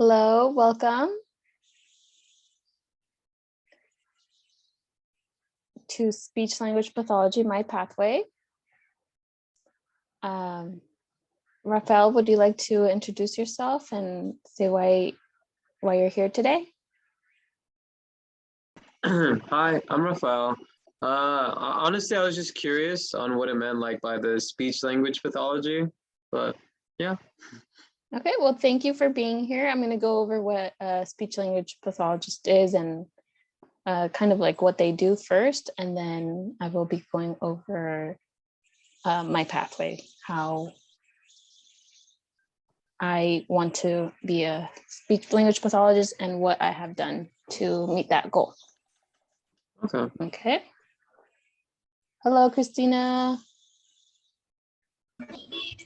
Hello, welcome to Speech Language Pathology, My Pathway. Rafael, would you like to introduce yourself and say why you're here today? Hi, I'm Rafael. Honestly, I was just curious on what it meant by the speech language pathology, but yeah. Okay, well, thank you for being here. I'm going to go over what a speech language pathologist is and kind of like what they do first, and then I will be going over my pathway, how I want to be a speech language pathologist and what I have done to meet that goal. Okay. Hello, Christina.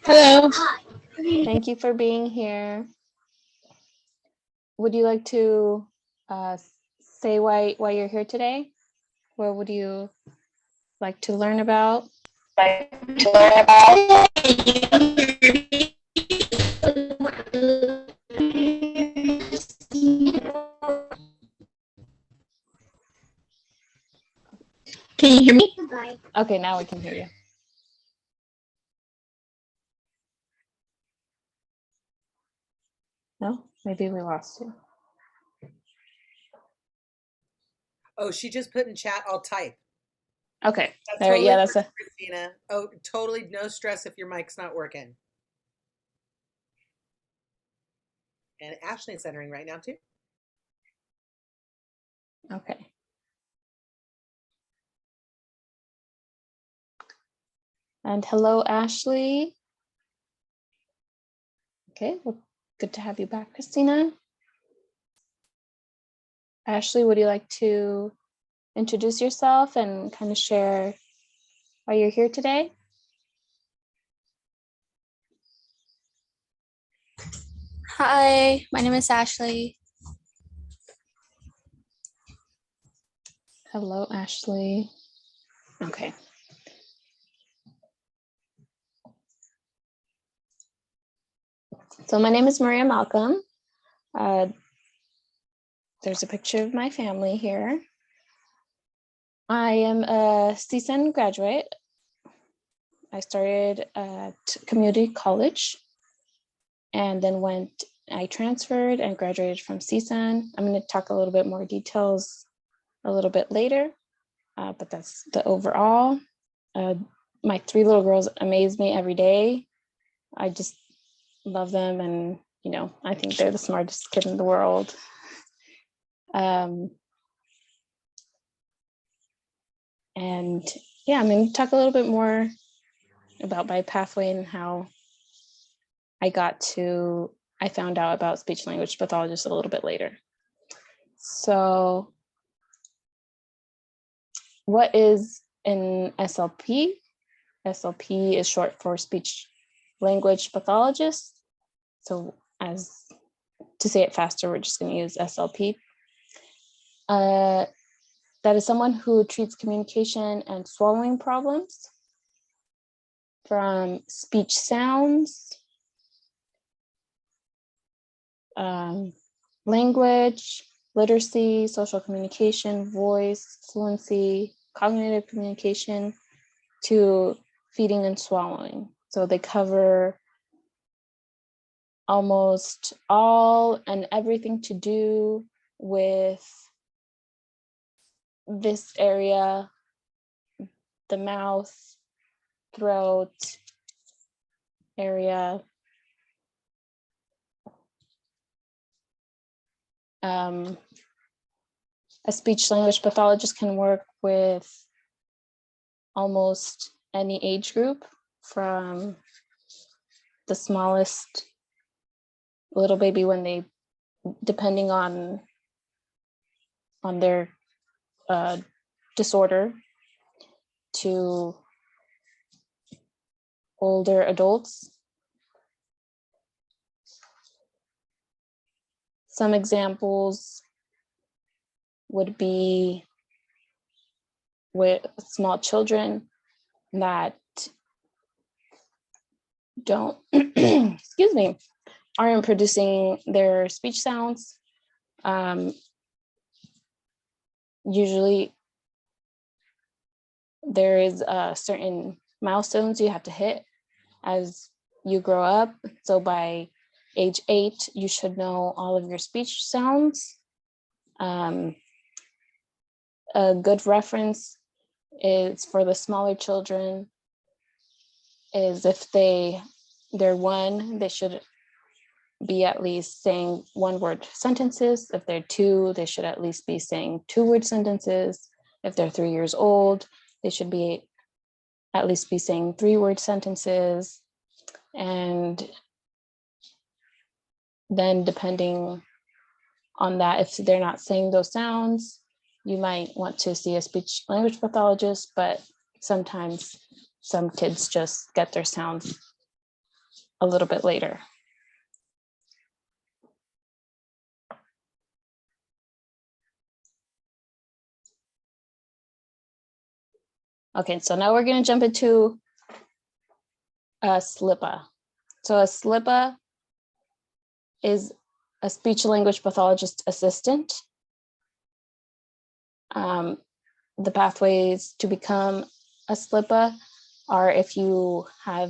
Hello. Thank you for being here. Would you like to say why you're here today? What would you like to learn about? Can you hear me? Okay, now we can hear you. No, maybe we lost you. Oh, she just put in chat, I'll type. Okay, That's there, totally yeah, that's works, Christina. Oh, totally no stress if your mic's not working. And Ashley's entering right now too. okay. And hello, Ashley. Okay, well, good to have you back, Christina. Ashley, would you like to introduce yourself and kind of share why you're here today? Hi, my name is Ashley. Hello, Ashley. Okay. So my name is Maria Malcolm. There's a picture of my family here. I am a CSUN graduate. I started at community college and then I transferred and graduated from CSUN. I'm going to talk a little bit more details a little bit later, but that's the overall. My 3 little girls amaze me every day. I just love them, and I think they're the smartest kid in the world. And yeah, I'm going to talk a little bit more about my pathway and how I found out about speech language pathologists a little bit later. So what is an SLP? SLP is short for speech language pathologist. So to say it faster, we're just going to use SLP. That is someone who treats communication and swallowing problems from speech sounds, language, literacy, social communication, voice, fluency, cognitive communication, to feeding and swallowing. So they cover almost all and everything to do with this area: the mouth, throat area. A speech language pathologist can work with almost any age group, from the smallest little baby when they, depending on their disorder, to older adults. Some examples would be with small children that don't excuse me, aren't producing their speech sounds, usually there is certain milestones you have to hit as you grow up. So by age 8, you should know all of your speech sounds. A good reference is for the smaller children is if they're 1, they should be at least saying 1-word sentences. If they're 2, they should at least be saying 2-word sentences. If they're 3 years old, they should be at least be saying 3-word sentences. And then depending on that, if they're not saying those sounds, you might want to see a speech language pathologist, but sometimes some kids just get their sounds a little bit later. Okay, so now we're going to jump into a SLPA. So a SLPA is a speech language pathologist assistant. The pathways to become a SLPA are if you are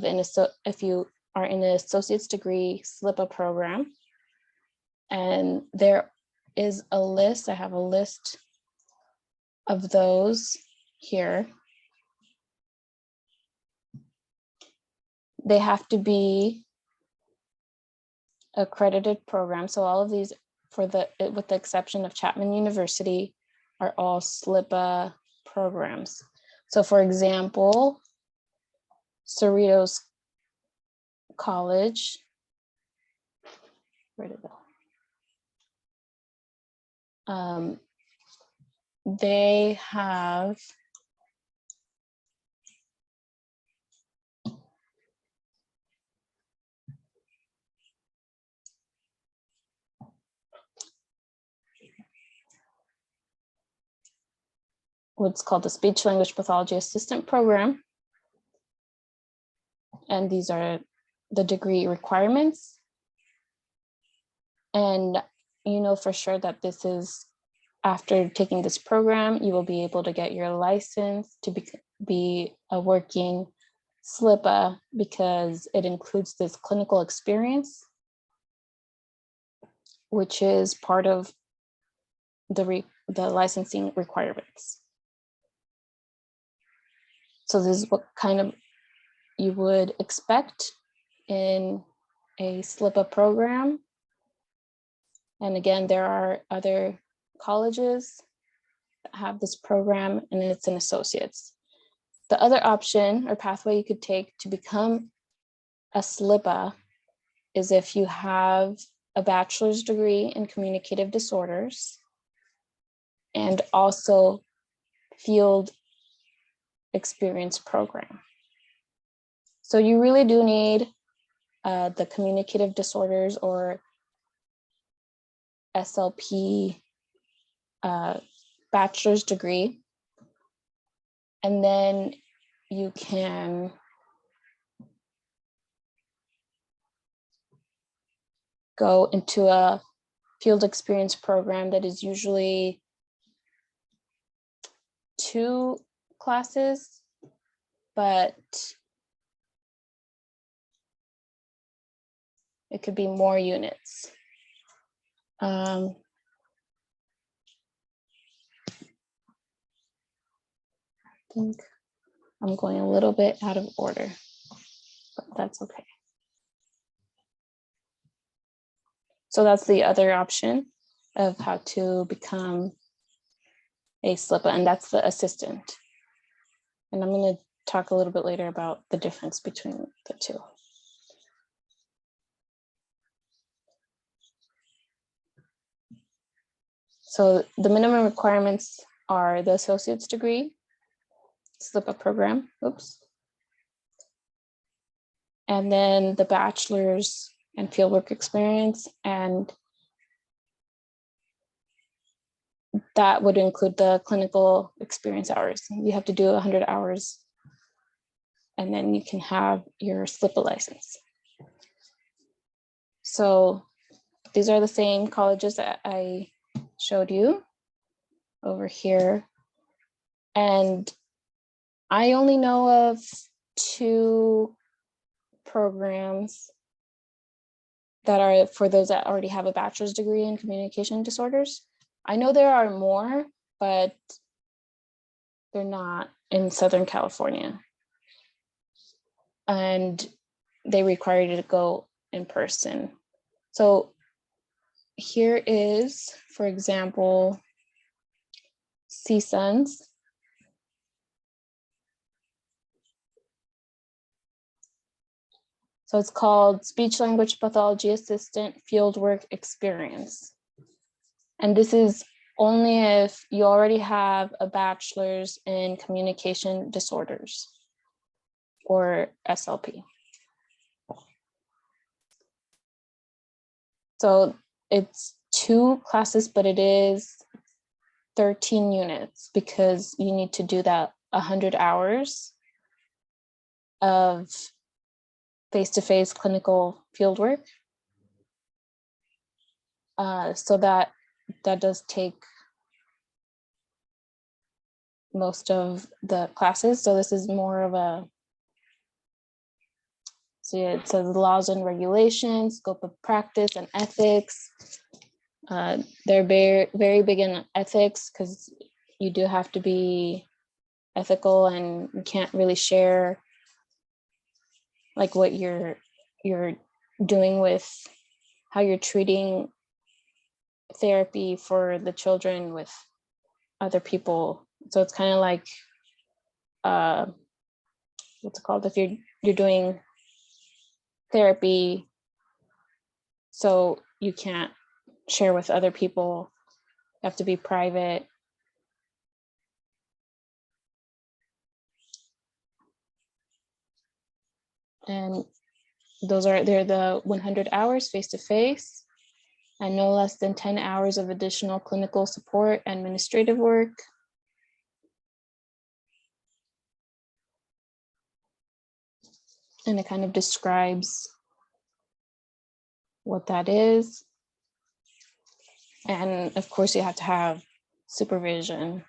in an associate's degree SLPA program, and there is a list. I have a list of those here. They have to be accredited program. So all of these, with the exception of Chapman University, are all SLPA programs. So for example, Cerritos College, where did it go? They have what's called the Speech Language Pathology Assistant Program. And these are the degree requirements. And you know for sure that this is, after taking this program, you will be able to get your license to be a working SLPA, because it includes this clinical experience, which is part of the licensing requirements. So this is what kind of you would expect in a SLPA program. And again, there are other colleges that have this program, and it's an associate's. The other option or pathway you could take to become a SLPA is if you have a bachelor's degree in communicative disorders and also field experience program. So you really do need the communicative disorders or SLP bachelor's degree. And then you can go into a field experience program that is usually 2 classes, but it could be more units. I think I'm going a little bit out of order, but that's okay. So that's the other option of how to become a SLPA, and that's the assistant. And I'm going to talk a little bit later about the difference between the two. So the minimum requirements are the associate's degree, SLPA program, and then the bachelor's and fieldwork experience, and that would include the clinical experience hours. You have to do 100 hours, and then you can have your SLPA license. So these are the same colleges that I showed you over here. And I only know of 2 programs that are for those that already have a bachelor's degree in communication disorders. I know there are more, but they're not in Southern California. And they require you to go in person. So here is, for example, CSUN's. So it's called Speech Language Pathology Assistant Fieldwork Experience. And this is only if you already have a bachelor's in communication disorders or SLP. So it's 2 classes, but it is 13 units because you need to do that 100 hours of face-to-face clinical fieldwork. So that does take most of the classes. So this is more of a, so it says laws and regulations, scope of practice and ethics. They're very, very big in ethics because you do have to be ethical and you can't really share like what you're doing with how you're treating therapy for the children with other people. So it's kind of like what's it called, if you're doing therapy, so you can't share with other people, you have to be private. And they're the 100 hours face-to-face and no less than 10 hours of additional clinical support, administrative work. And it kind of describes what that is. And of course you have to have supervision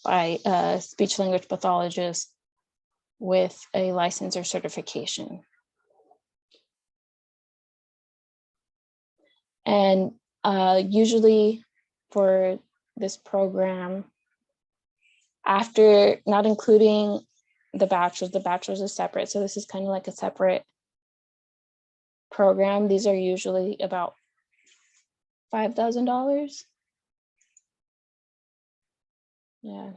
by a speech language pathologist with a license or certification. And usually for this program, after not including the bachelor's is separate. So this is kind of like a separate program. These are usually about $5,000. Yeah.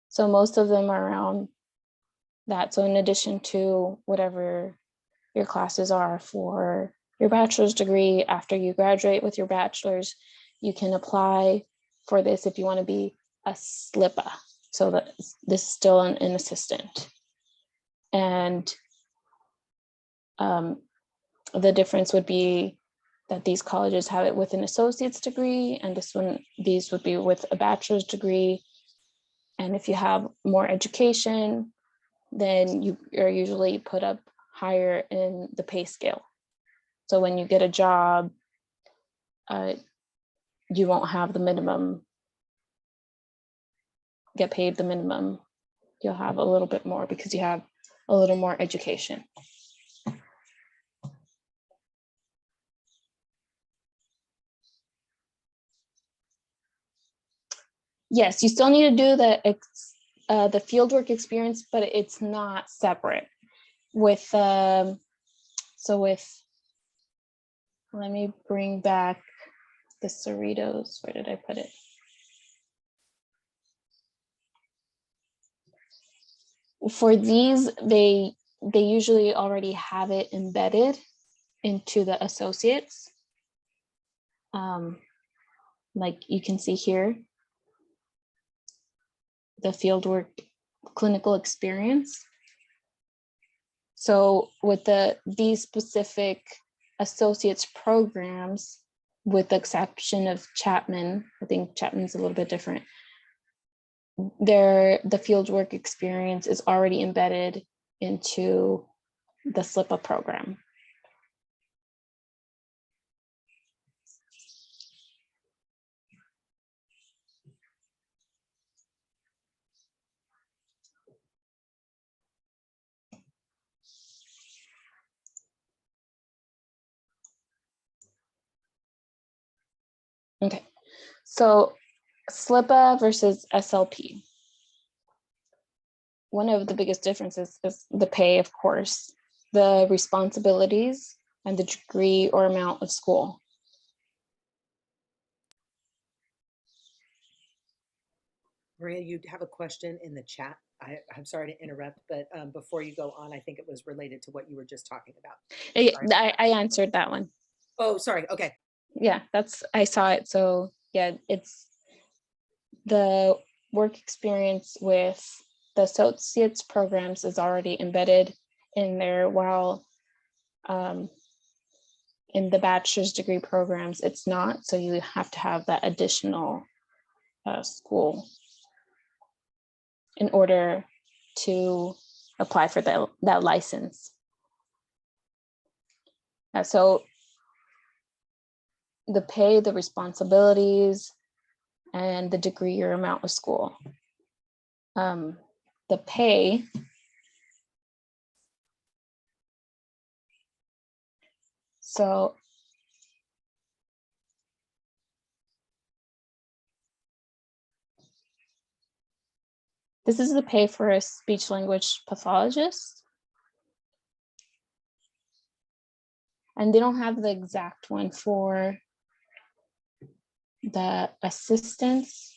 So most of them are around that. So in addition to whatever your classes are for your bachelor's degree, after you graduate with your bachelor's, you can apply for this if you want to be a SLPA. So that this is still an assistant. And the difference would be that these colleges have it with an associate's degree, and these would be with a bachelor's degree. And if you have more education, then you are usually put up higher in the pay scale. So when you get a job, you won't have the minimum, get paid the minimum. You'll have a little bit more because you have a little more education. Yes, you still need to do the fieldwork experience, but it's not separate. With let me bring back the Cerritos. Where did I put it? For these, they usually already have it embedded into the associates. Like you can see here, the fieldwork clinical experience. So with these specific associates programs, with the exception of Chapman, I think Chapman's a little bit different, the fieldwork experience is already embedded into the SLPA program. Okay, so SLPA versus SLP. One of the biggest differences is the pay, of course, the responsibilities, and the degree or amount of school. Maria, you have a question in the chat. I'm sorry to interrupt, but before you go on, I think it was related to what you were just talking about. Sorry. I answered that one. Oh, sorry. Okay. Yeah, I saw it. So yeah, it's the work experience with the associates programs is already embedded in there, while in the bachelor's degree programs, it's not. So you have to have that additional school in order to apply for that license. So the pay, the responsibilities, and the degree or amount of school. The pay, so this is the pay for a speech language pathologist. And they don't have the exact one for the assistants.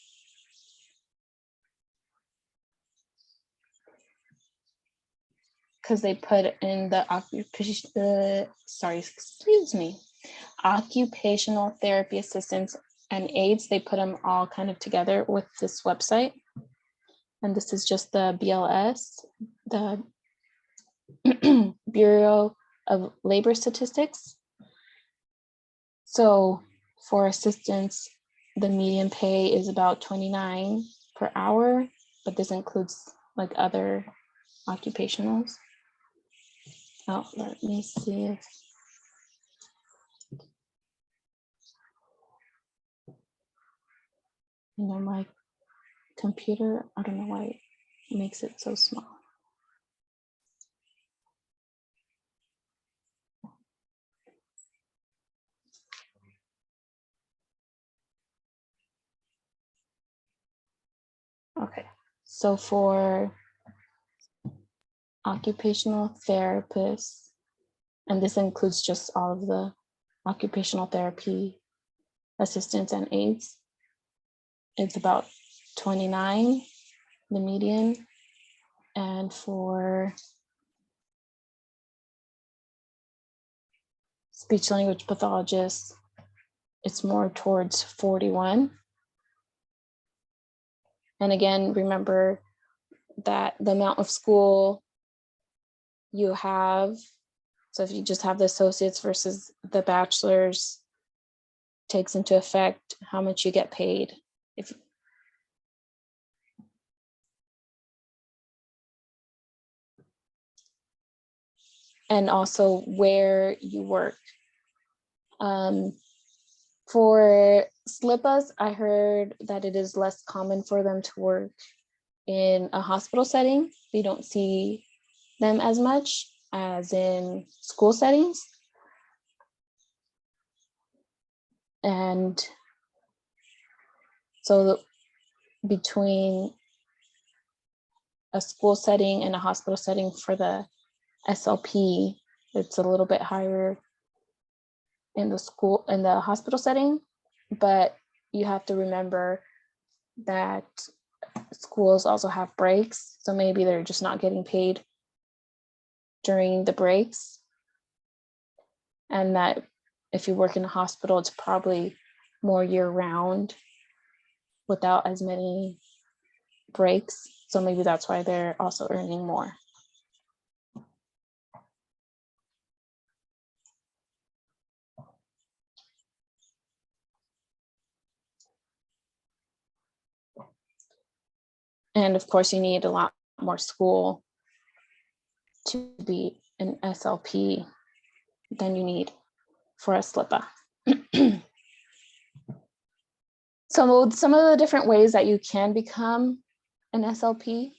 Because they put in the occupational therapy assistants and aides, they put them all kind of together with this website. And this is just the BLS, the Bureau of Labor Statistics. So for assistants, the median pay is about $29 per hour, but this includes like other occupationals. Oh, let me see if my computer, I don't know why it makes it so small. Okay, so for occupational therapists, and this includes just all of the occupational therapy assistants and aides, it's about 29, the median. And for speech language pathologists, it's more towards 41. And again, remember that the amount of school you have, so if you just have the associates versus the bachelor's, takes into effect how much you get paid. And also where you work. For SLPAs, I heard that it is less common for them to work in a hospital setting. We don't see them as much as in school settings. And so between a school setting and a hospital setting for the SLP, it's a little bit higher in the hospital setting, but you have to remember that schools also have breaks. So maybe they're just not getting paid during the breaks. And that if you work in a hospital, it's probably more year round without as many breaks. So maybe that's why they're also earning more. And of course, you need a lot more school to be an SLP than you need for a SLPA. So some of the different ways that you can become an SLP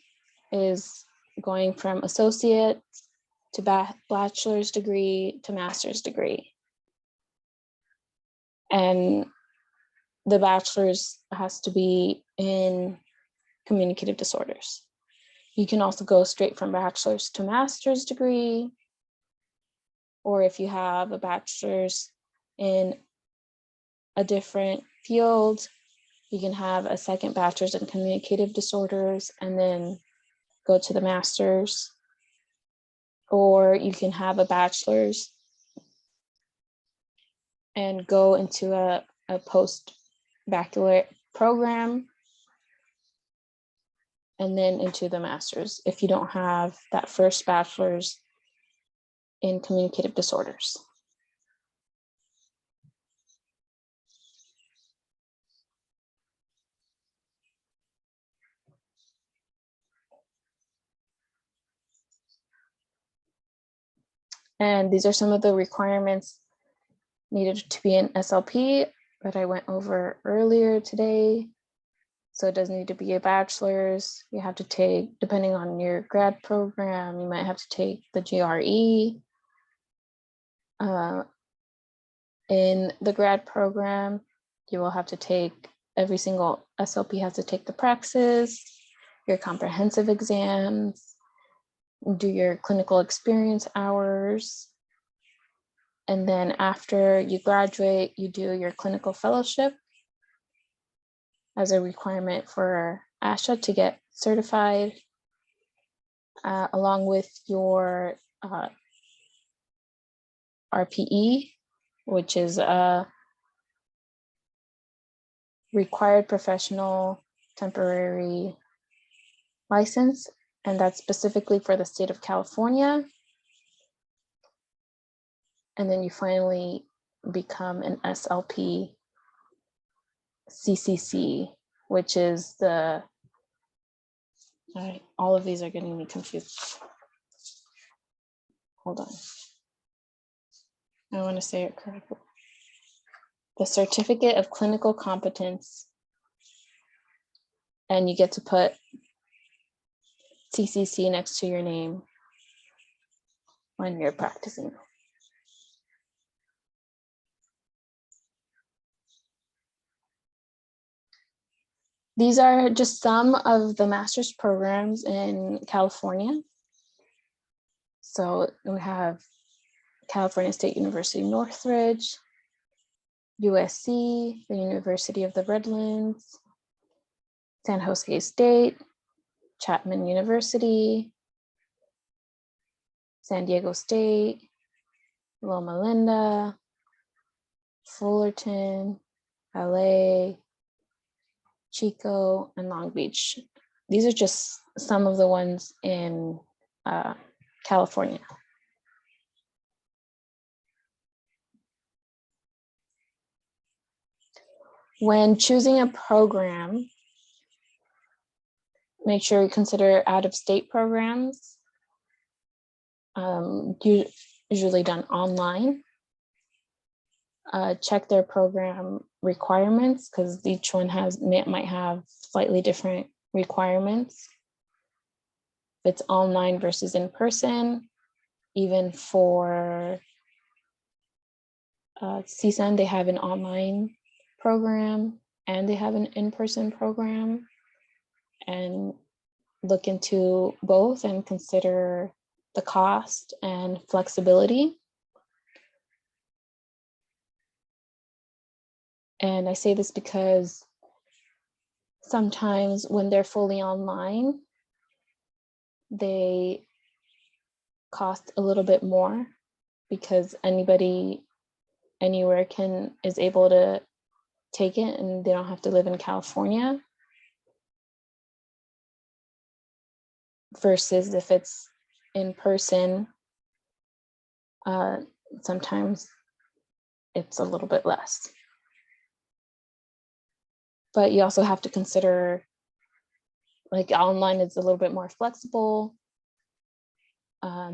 is going from associate to bachelor's degree to master's degree. And the bachelor's has to be in communicative disorders. You can also go straight from bachelor's to master's degree, or if you have a bachelor's in a different field, you can have a second bachelor's in communicative disorders and then go to the master's. Or you can have a bachelor's and go into a post-baccalaureate program and then into the master's if you don't have that first bachelor's in communicative disorders. And these are some of the requirements needed to be an SLP that I went over earlier today. So it does need to be a bachelor's. You have to take, depending on your grad program, you might have to take the GRE. In the grad program, you will have to take, every single SLP has to take the praxis, your comprehensive exams, do your clinical experience hours. And then after you graduate, you do your clinical fellowship as a requirement for ASHA to get certified, along with your RPE, which is a required professional temporary license, and that's specifically for the state of California. And then you finally become an SLP CCC, which is the, all of these are getting me confused. Hold on. I want to say it correctly. The Certificate of Clinical Competence. And you get to put CCC next to your name when you're practicing. These are just some of the master's programs in California. So we have California State University, Northridge, USC, the University of the Redlands, San Jose State, Chapman University, San Diego State, Loma Linda, Fullerton, LA, Chico, and Long Beach. These are just some of the ones in California. When choosing a program, make sure you consider out-of-state programs, usually done online. Check their program requirements because each one might have slightly different requirements. If it's online versus in person, even for CSUN, they have an online program and they have an in-person program, and look into both and consider the cost and flexibility. And I say this because sometimes when they're fully online, they cost a little bit more because anybody anywhere is able to take it and they don't have to live in California. Versus if it's in person, sometimes it's a little bit less. But you also have to consider, like, online is a little bit more flexible,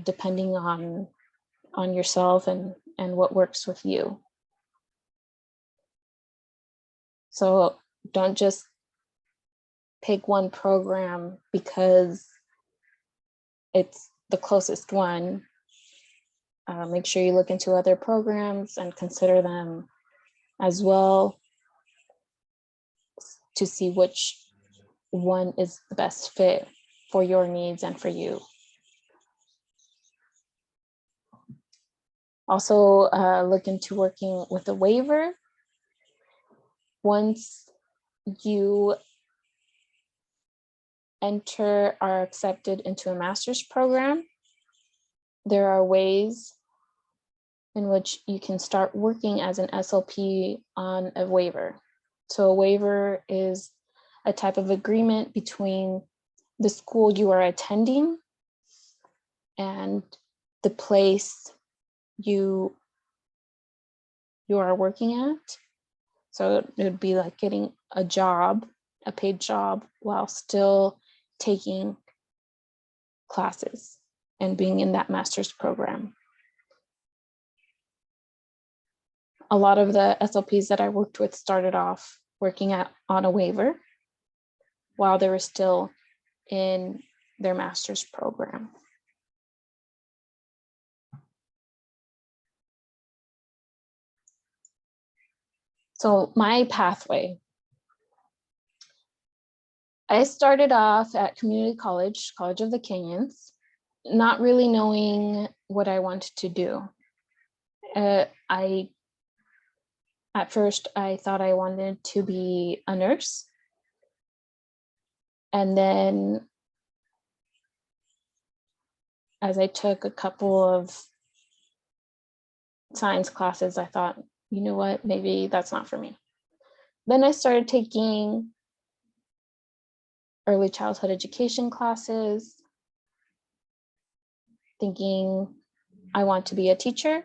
depending on yourself and what works with you. So don't just pick one program because it's the closest one. Make sure you look into other programs and consider them as well. to see which one is the best fit for your needs and for you. Also, look into working with a waiver. Once you are accepted into a master's program, there are ways in which you can start working as an SLP on a waiver. So a waiver is a type of agreement between the school you are attending and the place you are working at. So it would be like getting a job, a paid job, while still taking classes and being in that master's program. A lot of the SLPs that I worked with started off working on a waiver while they were still in their master's program. So my pathway. I started off at community college, College of the Canyons, not really knowing what I wanted to do. At first, I thought I wanted to be a nurse. And then as I took a couple of science classes, I thought, you know what, maybe that's not for me. Then I started taking early childhood education classes, thinking I want to be a teacher.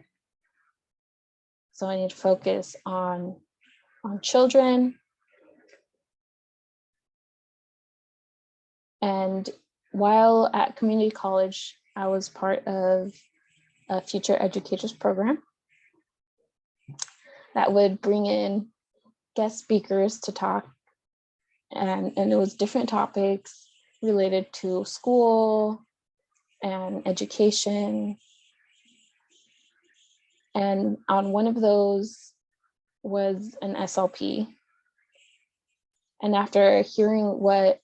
So I need to focus on children. And while at community college, I was part of a future educators program that would bring in guest speakers to talk. And it was different topics related to school and education. And on one of those was an SLP. And after hearing what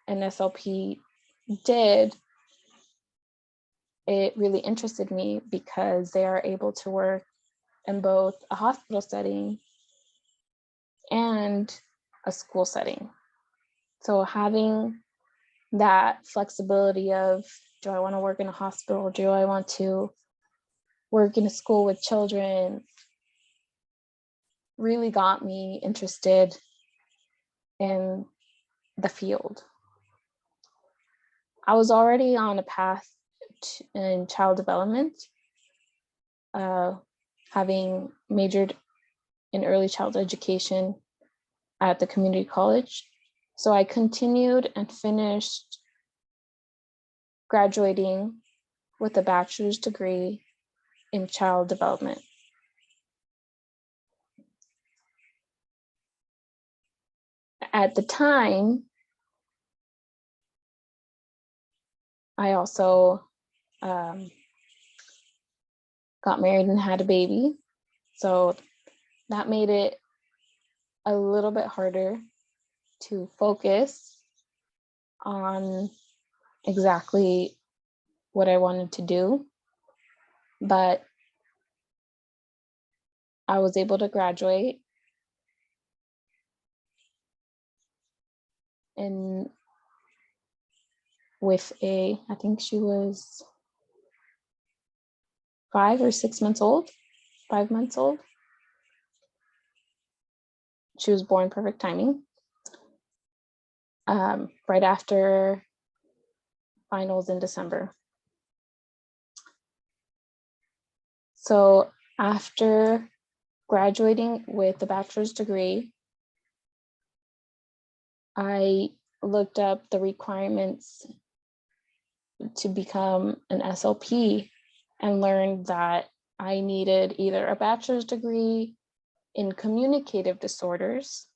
an SLP did, it really interested me because they are able to work in both a hospital setting and a school setting. So having that flexibility of, do I want to work in a hospital? Do I want to work in a school with children? Really got me interested in the field. I was already on a path in child development, having majored in early childhood education at the community college. So I continued and finished graduating with a bachelor's degree in child development. At the time, I also got married and had a baby. So that made it a little bit harder to focus on exactly what I wanted to do. But I was able to graduate and with I think she was 5 or 6 months old, 5 months old. She was born perfect timing. Right after finals in December. So after graduating with a bachelor's degree, I looked up the requirements to become an SLP and learned that I needed either a bachelor's degree in communicative disorders,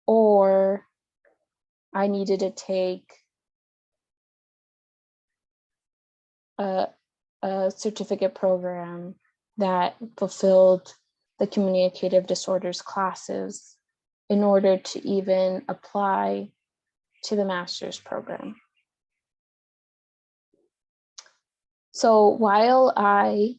or I needed to take a certificate program that fulfilled the communicative disorders classes in order to even apply to the master's program. So while I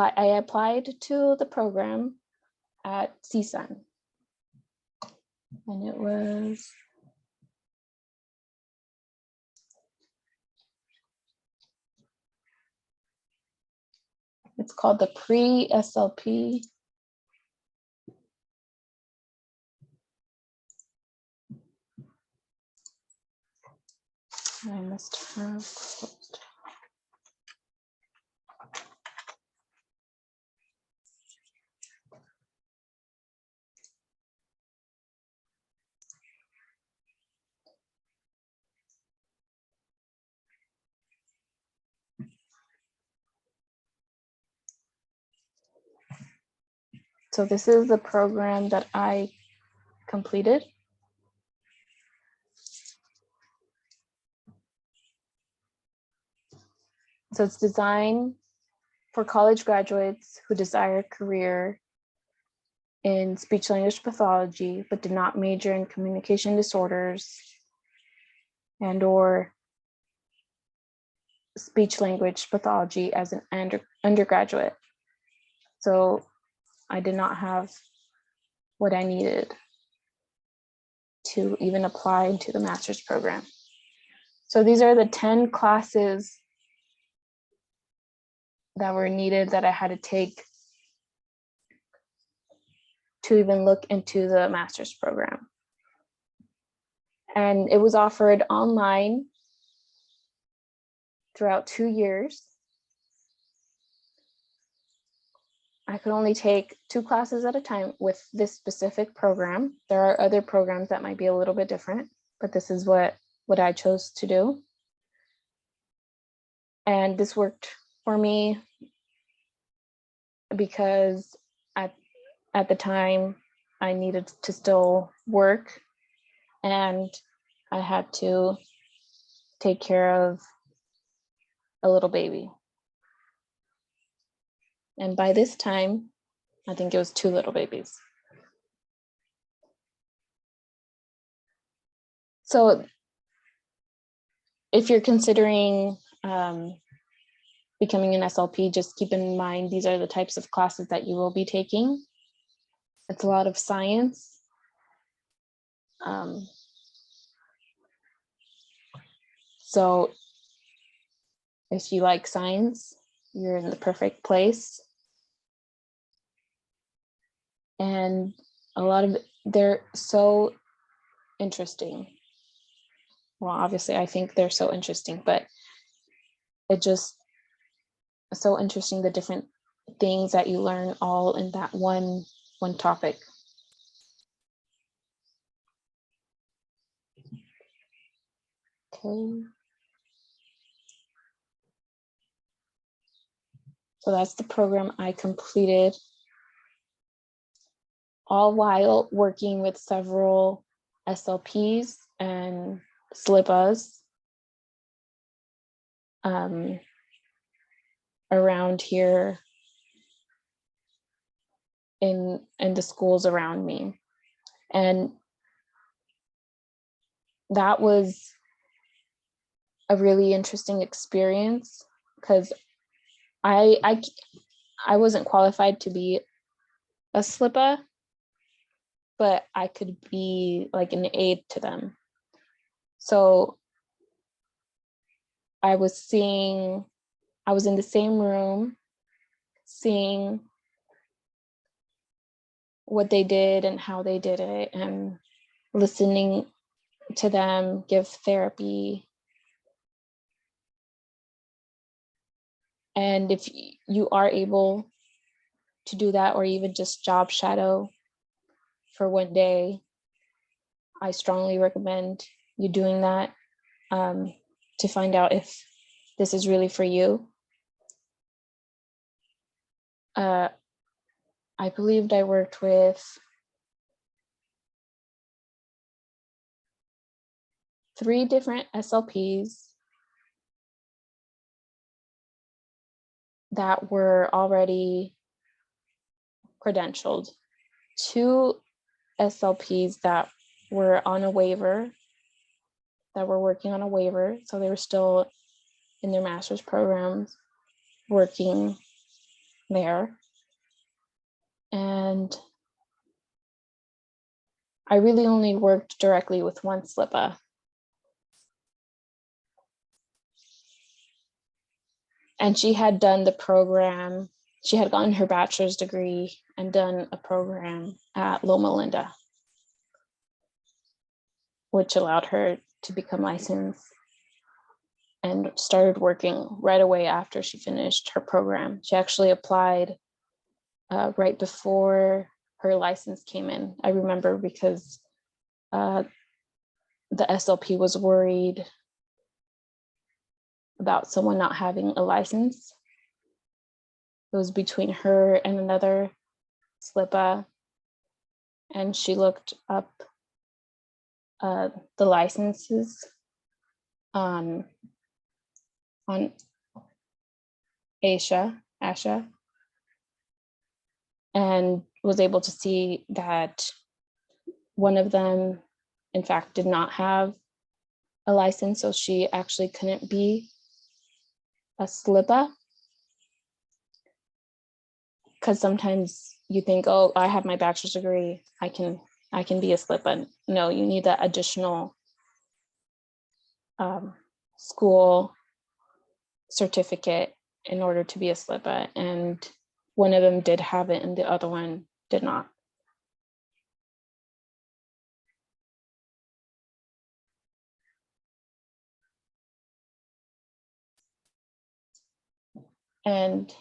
I applied to the program at CSUN, and it was it's called the pre-SLP. I must have closed. So this is the program that I completed. So it's designed for college graduates who desire a career in speech language pathology, but did not major in communication disorders and/or speech language pathology as an undergraduate. So I did not have what I needed to even apply into the master's program. So these are the 10 classes that were needed that I had to take to even look into the master's program. And it was offered online throughout 2 years. I could only take 2 classes at a time with this specific program. There are other programs that might be a little bit different, but this is what I chose to do. And this worked for me because at the time I needed to still work and I had to take care of a little baby. And by this time, I think it was 2 little babies. So if you're considering becoming an SLP, just keep in mind, these are the types of classes that you will be taking. It's a lot of science. So if you like science, you're in the perfect place. And a lot of they're so interesting. Well, obviously I think they're so interesting, but it just so interesting, the different things that you learn all in that one topic. Okay. So that's the program I completed, all while working with several SLPs and SLPAs around here in the schools around me. And that was a really interesting experience because I wasn't qualified to be a SLPA, but I could be like an aid to them. So I was in the same room, seeing what they did and how they did it, and listening to them give therapy. And if you are able to do that, or even just job shadow for one day, I strongly recommend you doing that to find out if this is really for you. I believed I worked with 3 different SLPs that were already credentialed, 2 SLPs that were on a waiver, that were working on a waiver. So they were still in their master's programs working there. And I really only worked directly with one SLPA. And she had done the program. She had gotten her bachelor's degree and done a program at Loma Linda, which allowed her to become licensed and started working right away after she finished her program. She actually applied right before her license came in. I remember because the SLP was worried about someone not having a license. It was between her and another SLPA, and she looked up the licenses on ASHA, and was able to see that one of them, in fact, did not have a license, so she actually couldn't be a SLPA. Because sometimes you think, oh, I have my bachelor's degree, I can be a SLPA. No, you need that additional school certificate in order to be a SLPA, and one of them did have it and the other one did not. And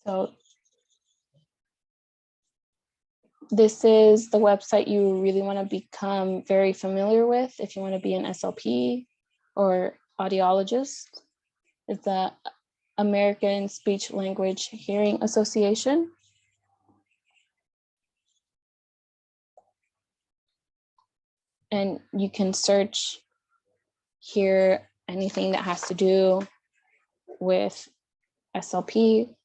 so this is the website you really want to become very familiar with if you want to be an SLP or audiologist. It's the American Speech Language Hearing Association. And you can search here anything that has to do with SLP,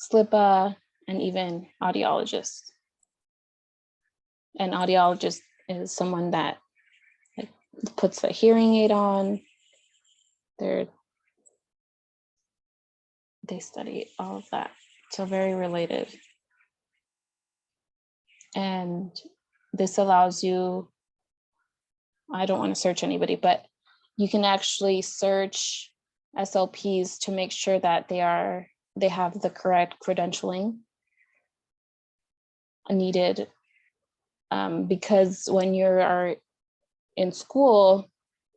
SLPA, and even audiologists. An audiologist is someone that puts the hearing aid on. They study all of that. So very related. And this allows you, I don't want to search anybody, but you can actually search SLPs to make sure that they have the correct credentialing needed. Because when you are in school,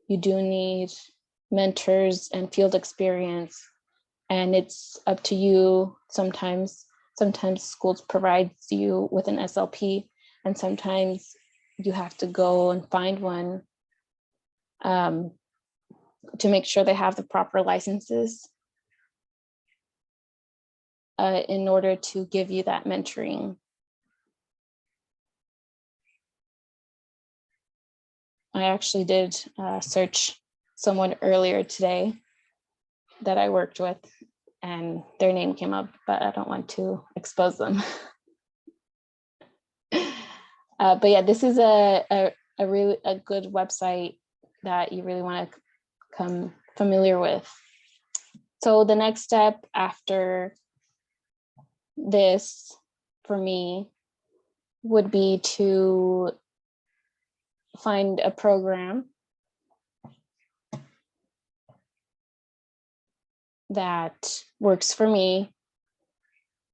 you do need mentors and field experience, and it's up to you. Sometimes schools provides you with an SLP, and sometimes you have to go and find one to make sure they have the proper licenses in order to give you that mentoring. I actually did search someone earlier today that I worked with, and their name came up, but I don't want to expose them. But yeah, this is a really good website that you really want to become familiar with. So the next step after this for me would be to find a program that works for me,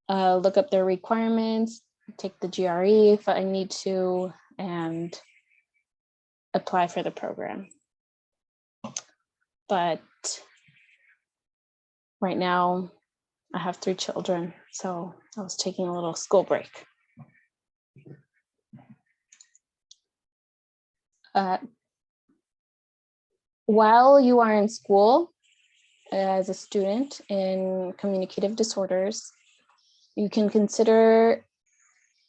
look up their requirements, take the GRE if I need to, and apply for the program. But right now I have 3 children, so I was taking a little school break. while you are in school as a student in communicative disorders, you can consider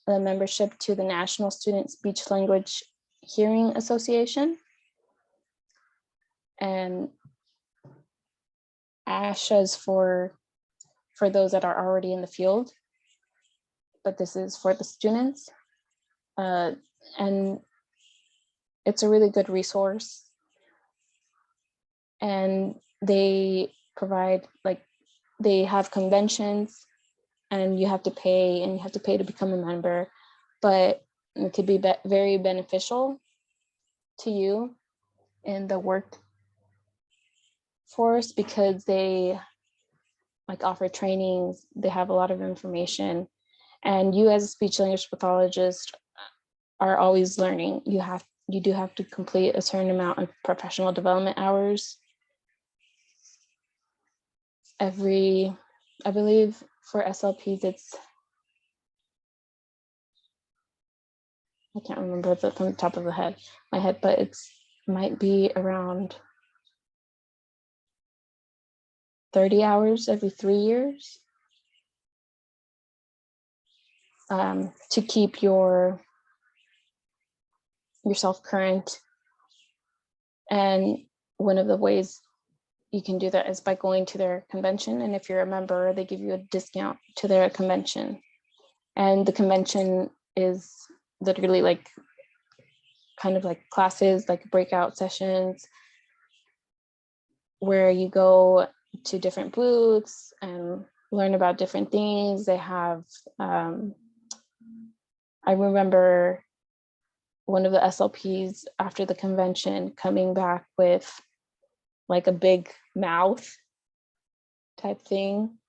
a membership to the National Student Speech Language Hearing Association. And ASHA is for those that are already in the field, but this is for the students. And it's a really good resource. And they provide, like, they have conventions, and you have to pay to become a member, but it could be very beneficial to you in the workforce because they like offer trainings, they have a lot of information, and you as a speech language pathologist are always learning. You do have to complete a certain amount of professional development hours every, I believe for SLPs, I can't remember from the top of my head, but it might be around 30 hours every 3 years to keep yourself current. And one of the ways you can do that is by going to their convention. And if you're a member, they give you a discount to their convention. And the convention is literally like kind of like classes, like breakout sessions where you go to different booths and learn about different things. They have, I remember one of the SLPs after the convention coming back with like a big mouth type thing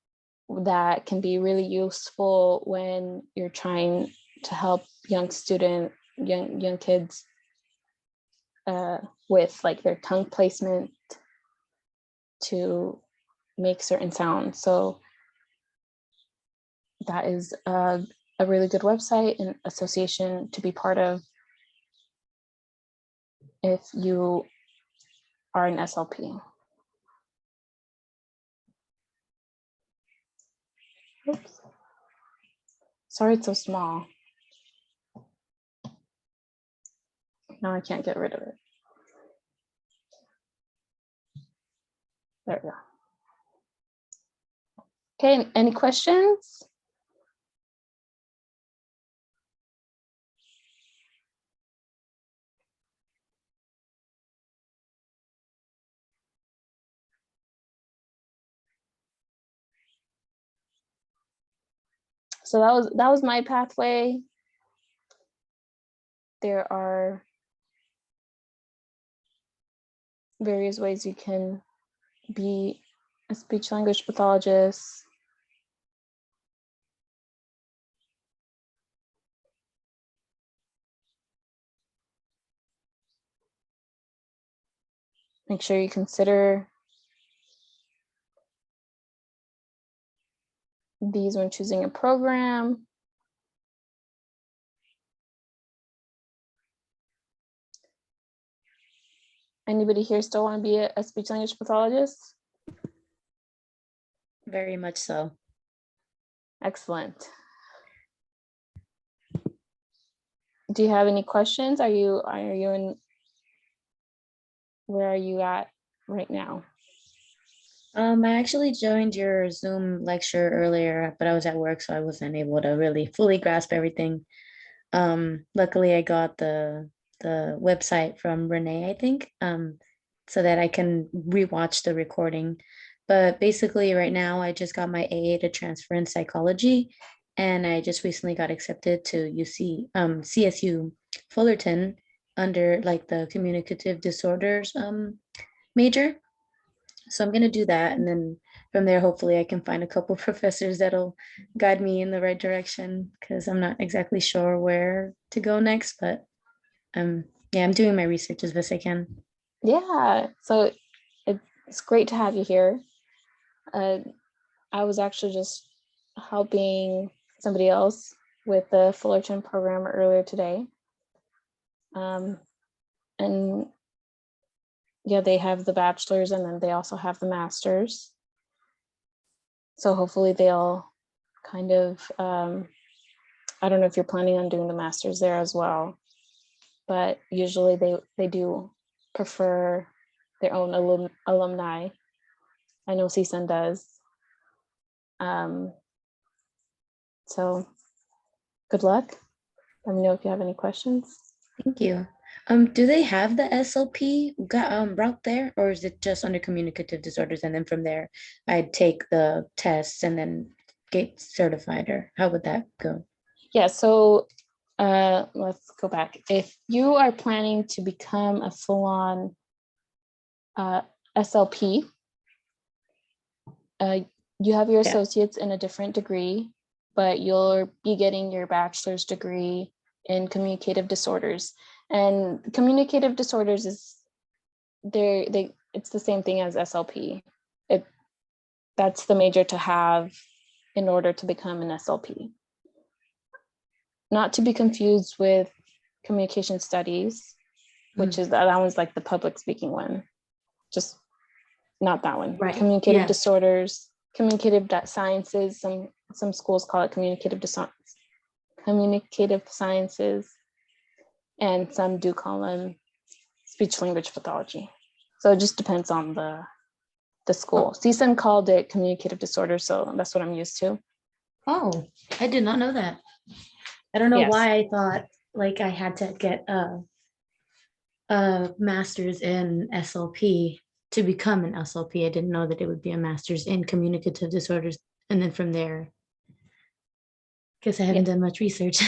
that can be really useful when you're trying to help young kids with like their tongue placement to make certain sounds. So that is a really good website and association to be part of if you are an SLP. Oops. Sorry, it's so small. Now I can't get rid of it. There we go. Okay, any questions? So that was my pathway. There are various ways you can be a speech language pathologist. Make sure you consider these when choosing a program. Anybody here still want to be a speech language pathologist? Very much so. Excellent. Do you have any questions? Are you in, where are you at right now? I actually joined your Zoom lecture earlier, but I was at work, so I wasn't able to really fully grasp everything. Luckily, I got the website from Renee, I think, so that I can rewatch the recording. But basically, right now, I just got my AA to transfer in psychology, and I just recently got accepted to CSU Fullerton under like the communicative disorders major. So I'm going to do that. And then from there, hopefully I can find a couple professors that'll guide me in the right direction because I'm not exactly sure where to go next, but yeah, I'm doing my research as best I can. Yeah, so it's great to have you here. I was actually just helping somebody else with the Fullerton program earlier today. And yeah, they have the bachelor's and then they also have the master's. So hopefully they'll kind of, I don't know if you're planning on doing the master's there as well, but usually they do prefer their own alumni. I know CSUN does. So good luck. Let me know if you have any questions. Thank you. Do they have the SLP route there, or is it just under communicative disorders, and then from there I'd take the tests and then get certified, or how would that go? Yeah, so let's go back. If you are planning to become a full-on SLP, you have your Yeah. associates in a different degree, but you'll be getting your bachelor's degree in communicative disorders. And communicative disorders is it's the same thing as SLP. That's the major to have in order to become an SLP. Not to be confused with communication studies, which is that one's like the public speaking one. Just not that one. Right. Communicative Yeah. disorders, communicative sciences. Some schools call it communicative sciences, and some do call them speech language pathology. So it just depends on the school. CSUN called it communicative disorders, so that's what I'm used to. Oh, I did not know that. I don't know Yes. why I thought like I had to get a master's in SLP to become an SLP. I didn't know that it would be a master's in communicative disorders, and then from there, because I haven't done much research.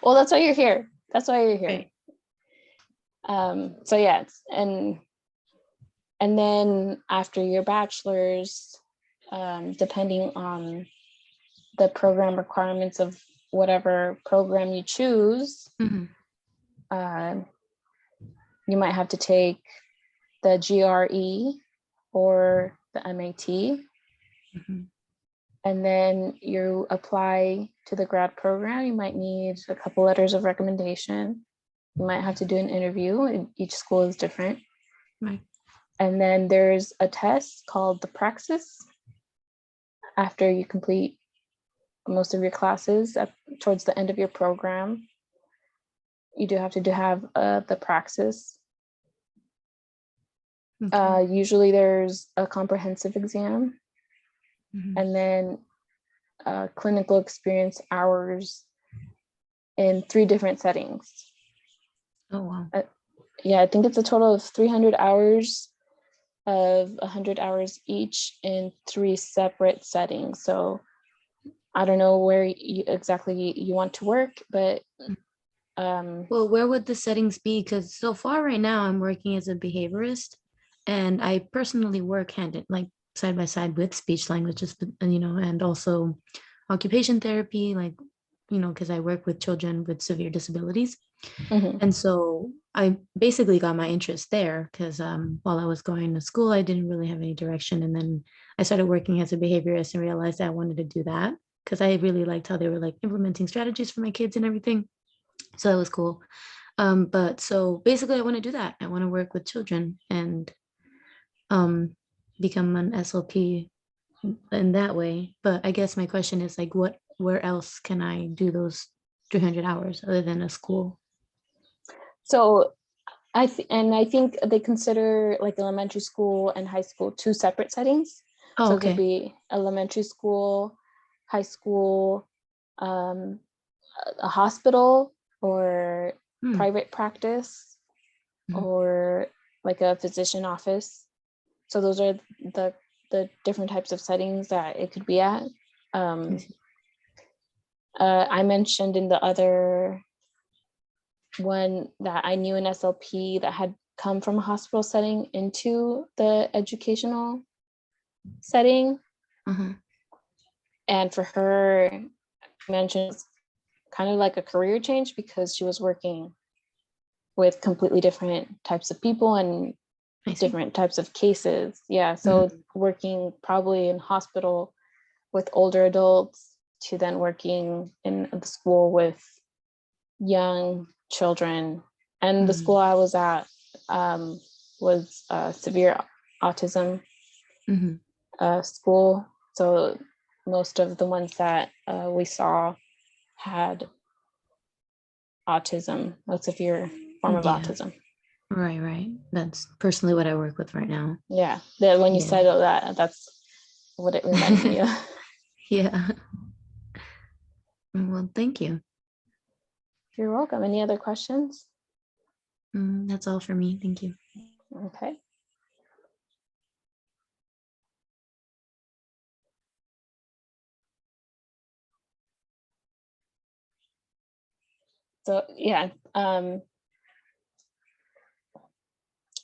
Well, that's why you're here. That's why you're here. Right. So yeah, and then after your bachelor's, depending on the program requirements of whatever program you choose, Mhm. You might have to take the GRE or the MAT. Mhm. And then you apply to the grad program. You might need a couple letters of recommendation. You might have to do an interview, and each school is different. Right. And then there's a test called the praxis. After you complete most of your classes towards the end of your program, you do have to have the praxis. Okay. Usually there's a comprehensive exam, Mhm. and then clinical experience hours in 3 different settings. Oh, wow. Yeah, I think it's a total of 300 hours of 100 hours each in 3 separate settings. So I don't know where exactly you want to work, but Well, where would the settings be? Because so far right now I'm working as a behaviorist, and I personally work like side by side with speech languages, and also occupation therapy, like, because I work with children with severe disabilities. mhm. And so I basically got my interest there because while I was going to school, I didn't really have any direction. And then I started working as a behaviorist and realized that I wanted to do that because I really liked how they were like implementing strategies for my kids and everything. So that was cool. But so basically I want to do that. I want to work with children and become an SLP in that way. But I guess my question is like, where else can I do those 300 hours other than a school? So I think they consider like elementary school and high school 2 separate settings. Oh, So it could okay. be elementary school, high school, a hospital, or private practice, Mhm. or like a physician office. So those are the different types of settings that it could be at. I mentioned in the other one that I knew an SLP that had come from a hospital setting into the educational setting. Uh-huh. And for her, I mentioned kind of like a career change because she was working with completely different types of people and different types of cases. Yeah, so working probably in hospital with older adults to then working in the school with young children. And the school I was at was severe autism Mhm. school. So most of the ones that we saw had autism, a severe form of Yeah. autism. Right, right. That's personally what I work with right now. Yeah, when you Yeah. said that, that's what it reminded me of. Yeah. Well, thank you. You're welcome. Any other questions? That's all for me. Thank you. Okay. So yeah, let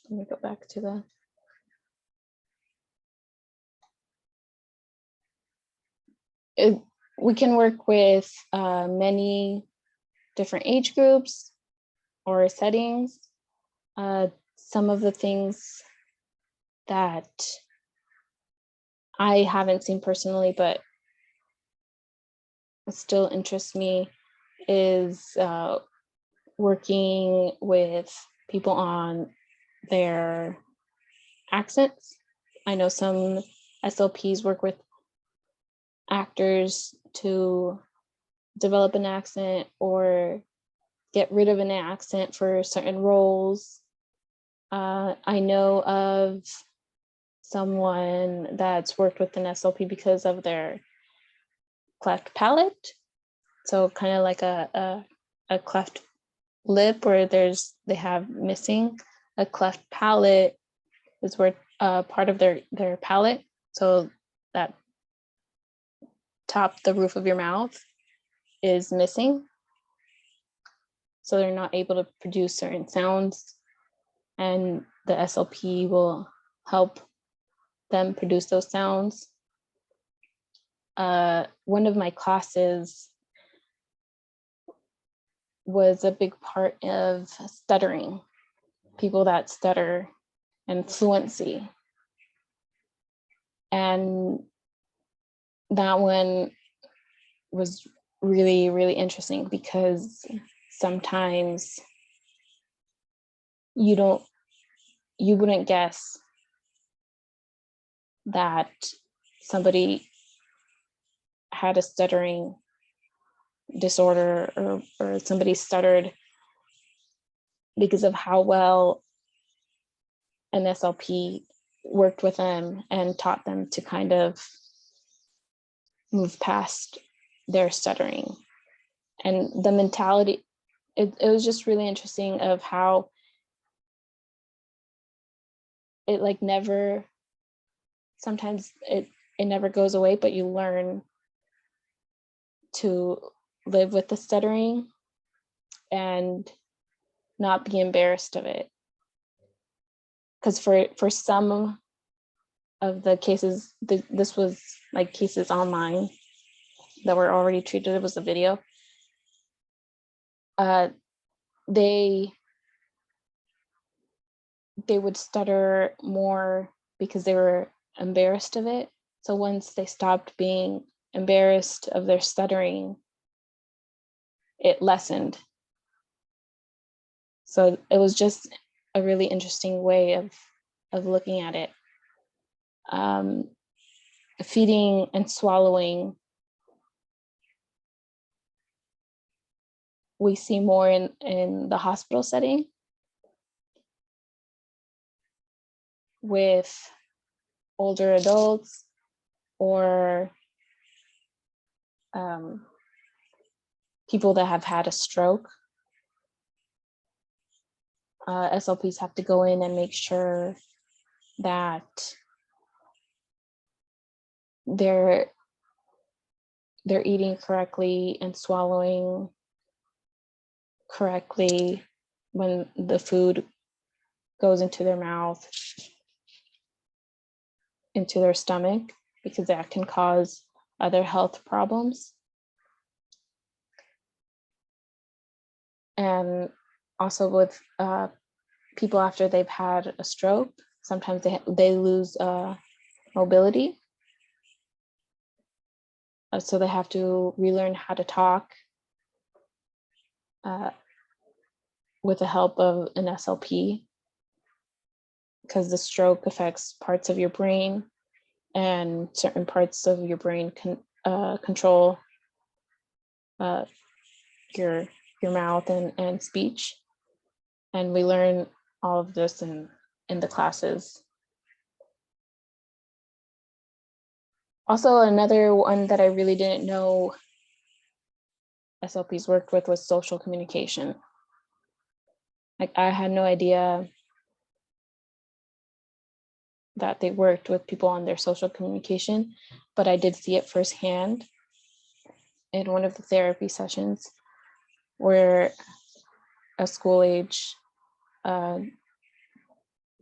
me go back to the. We can work with many different age groups or settings. Some of the things that I haven't seen personally, but still interests me is working with people on their accents. I know some SLPs work with actors to develop an accent or get rid of an accent for certain roles. I know of someone that's worked with an SLP because of their cleft palate. So kind of like a cleft lip where they have missing a cleft palate is where part of their palate. So that the roof of your mouth is missing. So they're not able to produce certain sounds, and the SLP will help them produce those sounds. One of my classes was a big part of stuttering, people that stutter and fluency. And that one was really, really interesting because sometimes you wouldn't guess that somebody had a stuttering disorder or somebody stuttered because of how well an SLP worked with them and taught them to kind of move past their stuttering. And the mentality, it was just really interesting of how it like never, sometimes it never goes away, but you learn to live with the stuttering and not be embarrassed of it. Because for some of the cases, this was like cases online that were already treated. It was a video. They would stutter more because they were embarrassed of it. So once they stopped being embarrassed of their stuttering, it lessened. So it was just a really interesting way of looking at it. Feeding and swallowing, we see more in the hospital setting with older adults or people that have had a stroke. SLPs have to go in and make sure that they're eating correctly and swallowing correctly when the food goes into their mouth, into their stomach, because that can cause other health problems. And also with people after they've had a stroke, sometimes they lose mobility. So they have to relearn how to talk with the help of an SLP. because the stroke affects parts of your brain, and certain parts of your brain can control your mouth and speech. And we learn all of this in the classes. Also, another one that I really didn't know SLPs worked with was social communication. Like, I had no idea that they worked with people on their social communication, but I did see it firsthand in one of the therapy sessions where a school age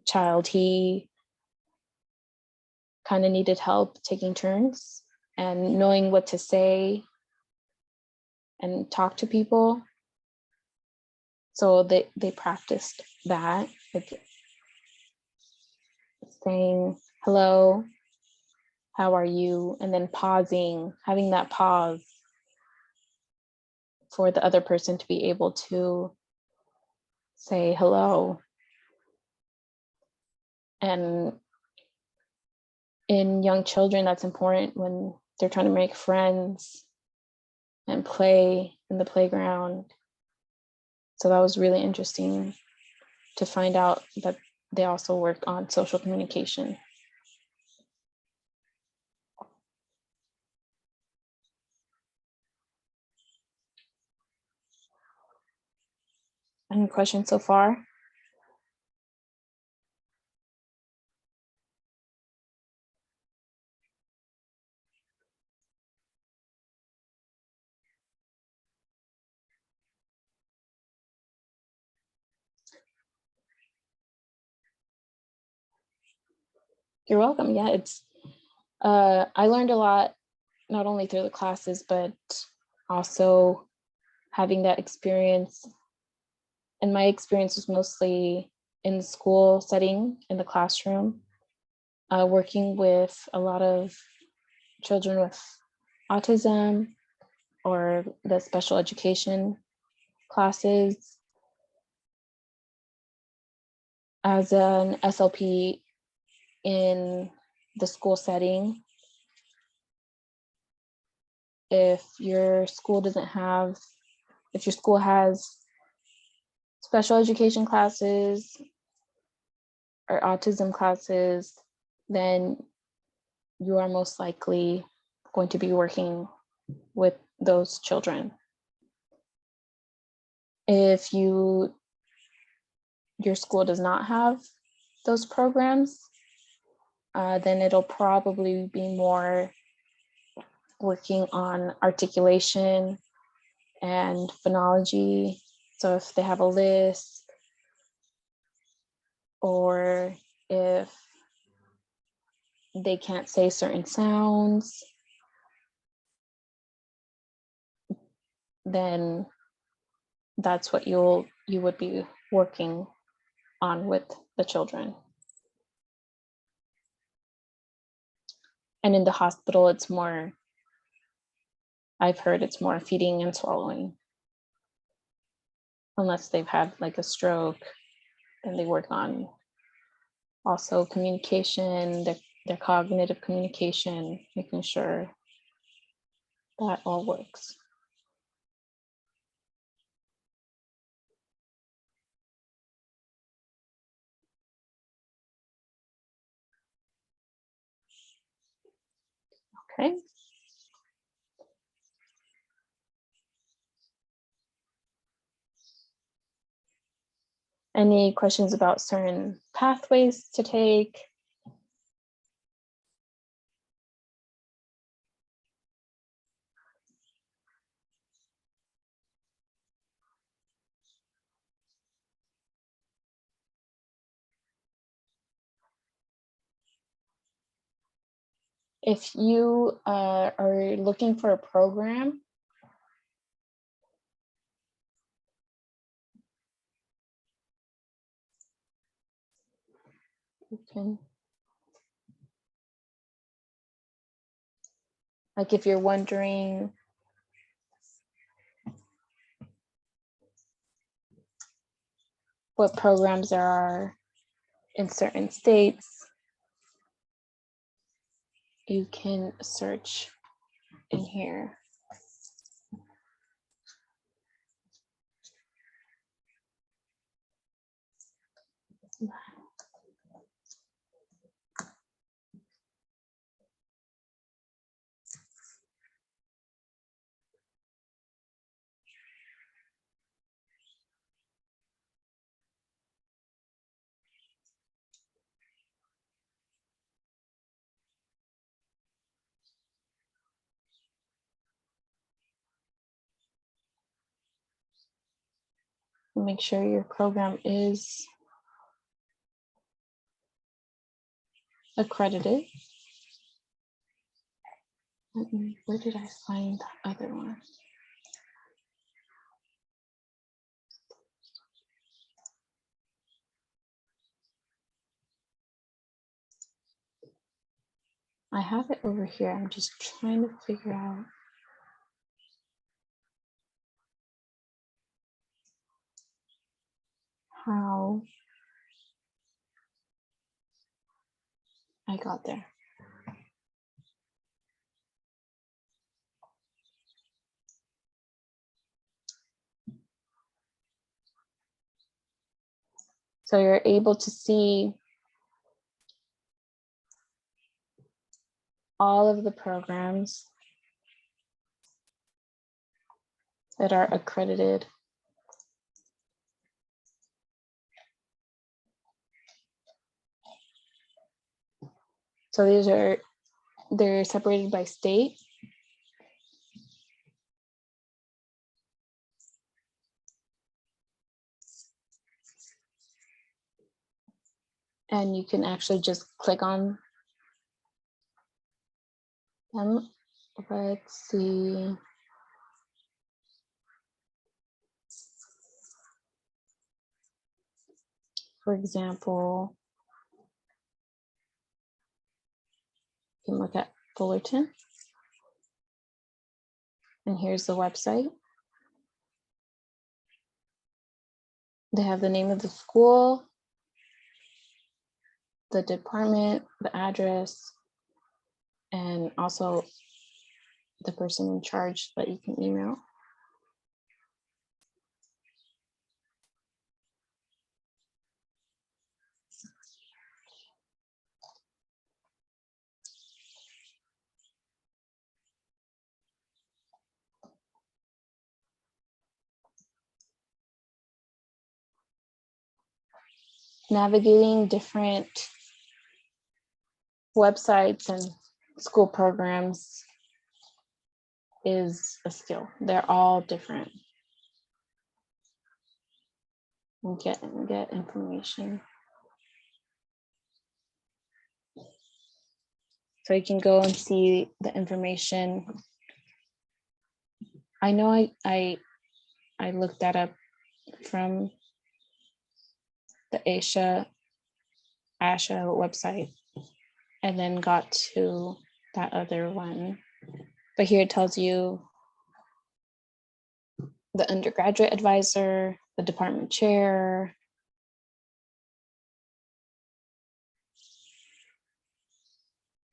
child, he kind of needed help taking turns and knowing what to say and talk to people. So they practiced that, like saying hello, how are you, and then pausing, having that pause for the other person to be able to say hello. And in young children, that's important when they're trying to make friends and play in the playground. So that was really interesting to find out that they also work on social communication. Any questions so far? You're welcome. Yeah, it's I learned a lot, not only through the classes, but also having that experience. And my experience was mostly in the school setting, in the classroom, working with a lot of children with autism or the special education classes. As an SLP in the school setting, if your school has special education classes or autism classes, then you are most likely going to be working with those children. If your school does not have those programs, then it'll probably be more working on articulation and phonology. So if they have a list, or if they can't say certain sounds, then that's what you would be working on with the children. And in the hospital, it's more, I've heard it's more feeding and swallowing. Unless they've had like a stroke, then they work on also communication, their cognitive communication, making sure that all works. Okay. Any questions about certain pathways to take? If you are looking for a program, you can, like if you're wondering what programs there are in certain states, you can search in here. Make sure your program is accredited. Where did I find the other one? I have it over here. I'm just trying to figure out how I got there. So you're able to see all of the programs that are accredited. So they're separated by state. And you can actually just click on them. Let's see. For example, you can look at Fullerton. And here's the website. They have the name of the school, the department, the address, and also the person in charge that you can email. Navigating different websites and school programs is a skill. They're all different. And get information. So you can go and see the information. I know I looked that up from the ASHA website and then got to that other one. But here it tells you the undergraduate advisor, the department chair,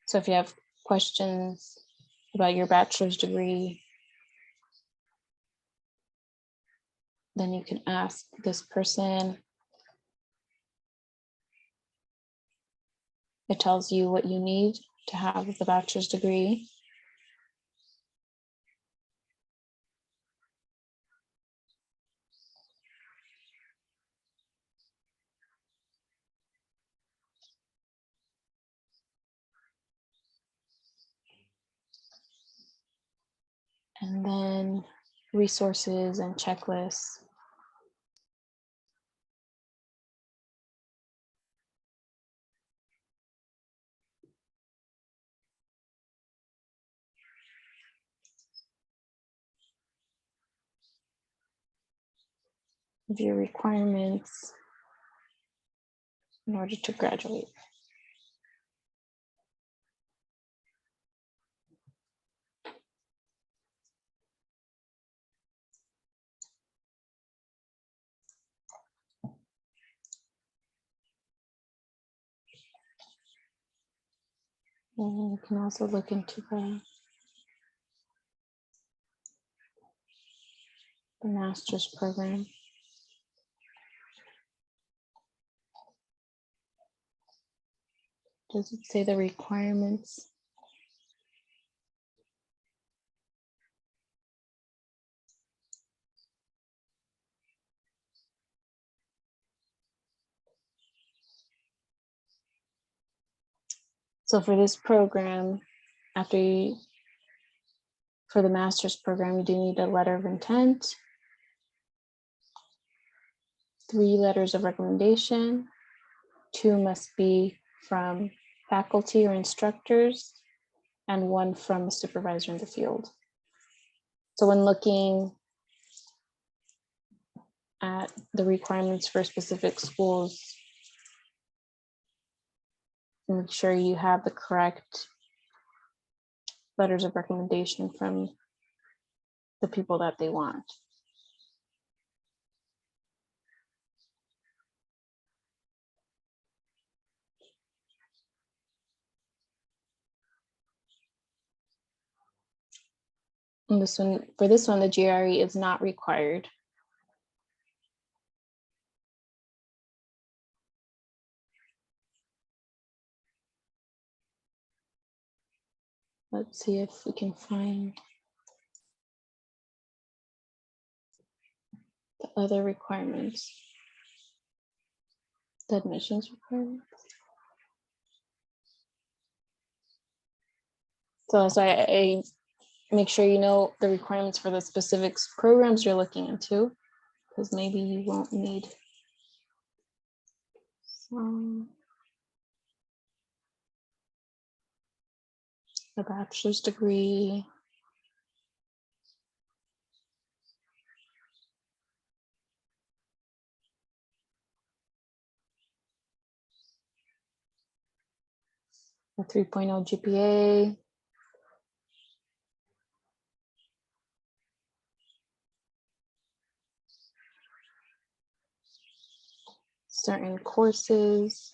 so if you have questions about your bachelor's degree, then you can ask this person. It tells you what you need to have the bachelor's degree. And then resources and checklists. Of your requirements in order to graduate. And you can also look into the master's program. Does it say the requirements? So for this program, for the master's program, you do need a letter of intent, 3 letters of recommendation, 2 must be from faculty or instructors, and 1 from a supervisor in the field. So when looking at the requirements for specific schools, make sure you have the correct letters of recommendation from the people that they want. And for this one, the GRE is not required. Let's see if we can find the other requirements. The admissions requirements. So I make sure you know the requirements for the specific programs you're looking into, because maybe you won't need some. A bachelor's degree. A 3.0 GPA. Certain courses,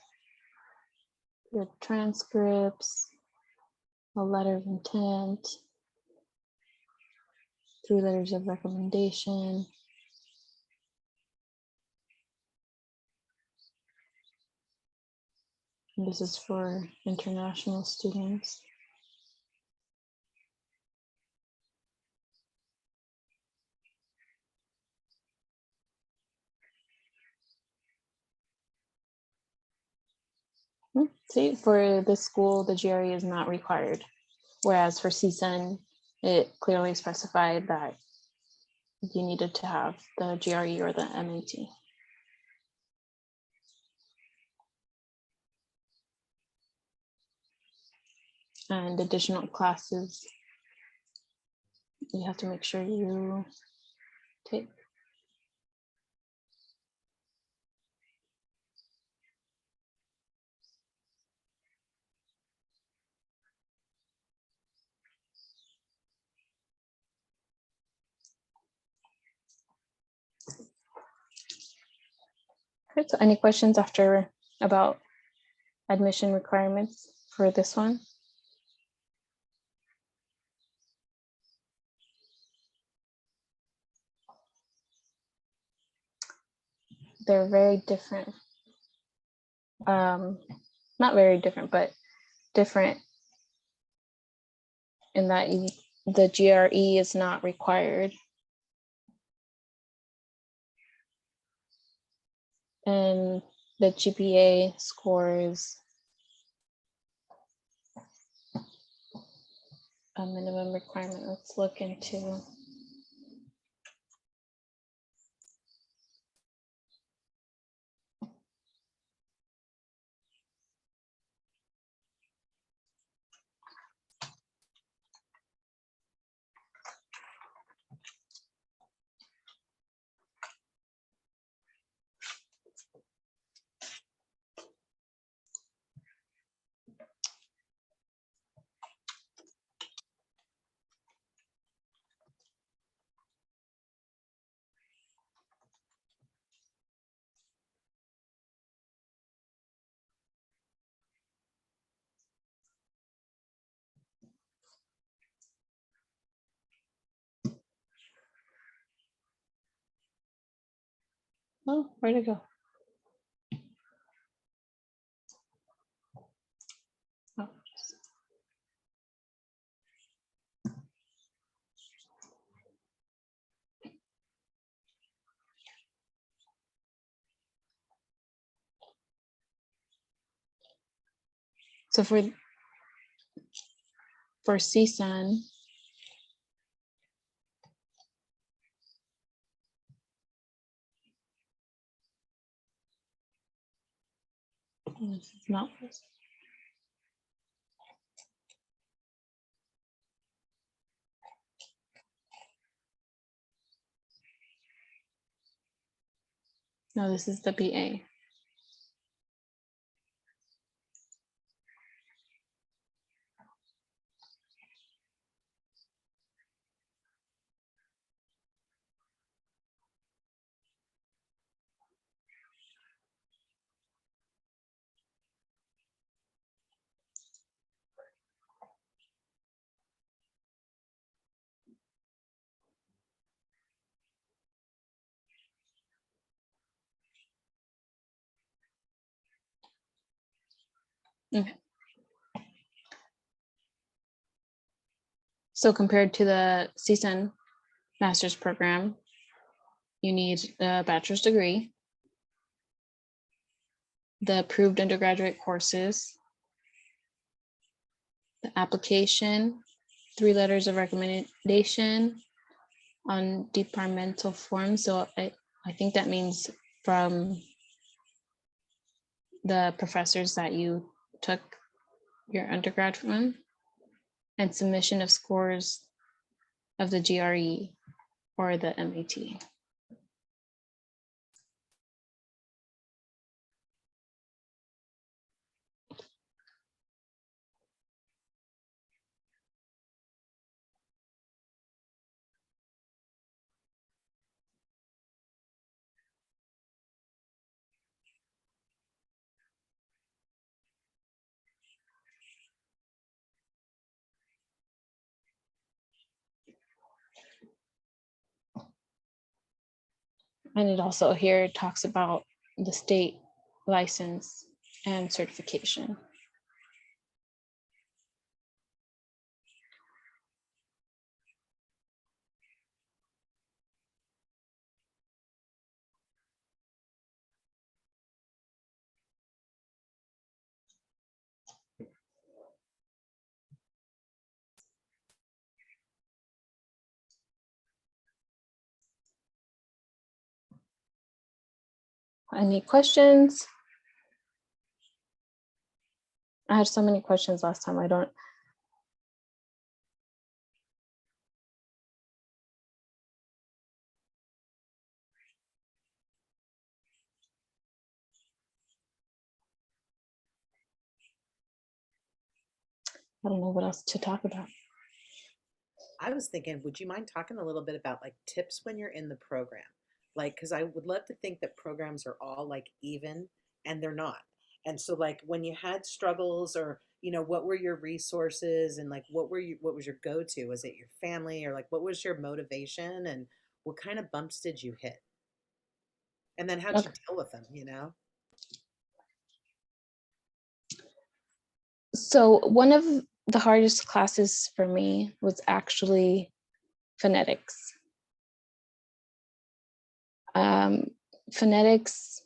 your transcripts, a letter of intent, 3 letters of recommendation. And this is for international students. See, for this school, the GRE is not required. Whereas for CSUN, it clearly specified that you needed to have the GRE or the MAT. And additional classes, you have to make sure you take. Okay, so any questions about admission requirements for this one? They're very different. Not very different, but different in that the GRE is not required. And the GPA scores a minimum requirement. Let's look into. Oh, where'd it go? Oh, so for CSUN, this is not this. No, this is the BA. Okay. So compared to the CSUN master's program, you need a bachelor's degree, the approved undergraduate courses, the application, 3 letters of recommendation on departmental forms. So I think that means from the professors that you took your undergrad from, and submission of scores of the GRE or the MAT. And it also here talks about the state license and certification. Any questions? I had so many questions last time. I don't know what else to talk about. I was thinking, would you mind talking a little bit about like tips when you're in the program? Like, because I would love to think that programs are all like even, and they're not. And so, like, when you had struggles, or what were your resources, and like, what was your go-to? Was it your family, or like, what was your motivation, and what kind of bumps did you hit? And then how'd you Okay. deal with them? So one of the hardest classes for me was actually phonetics. Phonetics,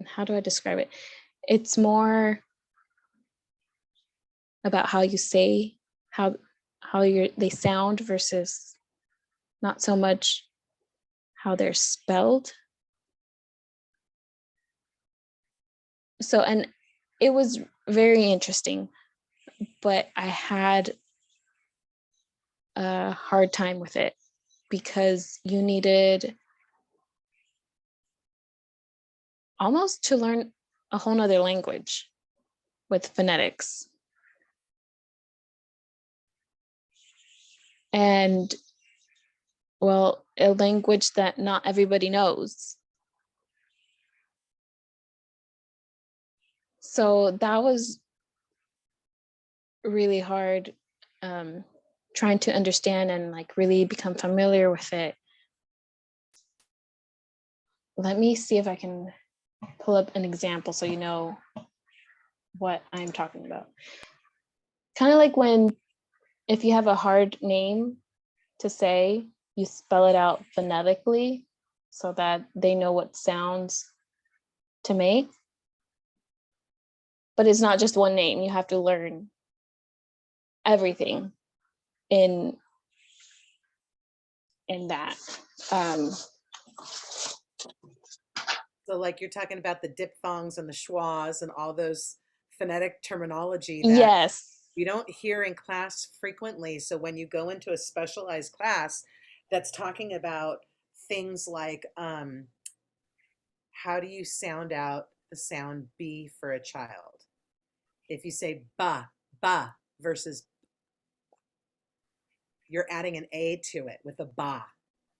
how do I describe it? It's more about how you say, how they sound versus not so much how they're spelled. So, and it was very interesting, but I had a hard time with it because you needed almost to learn a whole nother language with phonetics. And well, a language that not everybody knows. So that was really hard trying to understand and like really become familiar with it. Let me see if I can pull up an example so you know what I'm talking about. Kind of like if you have a hard name to say, you spell it out phonetically so that they know what sounds to make. But it's not just one name. You have to learn everything in that. So like you're talking about the diphthongs and the schwas and all those phonetic terminology that Yes. you don't hear in class frequently. So when you go into a specialized class that's talking about things like how do you sound out the sound B for a child? If you say ba versus, you're adding an A to it with a ba.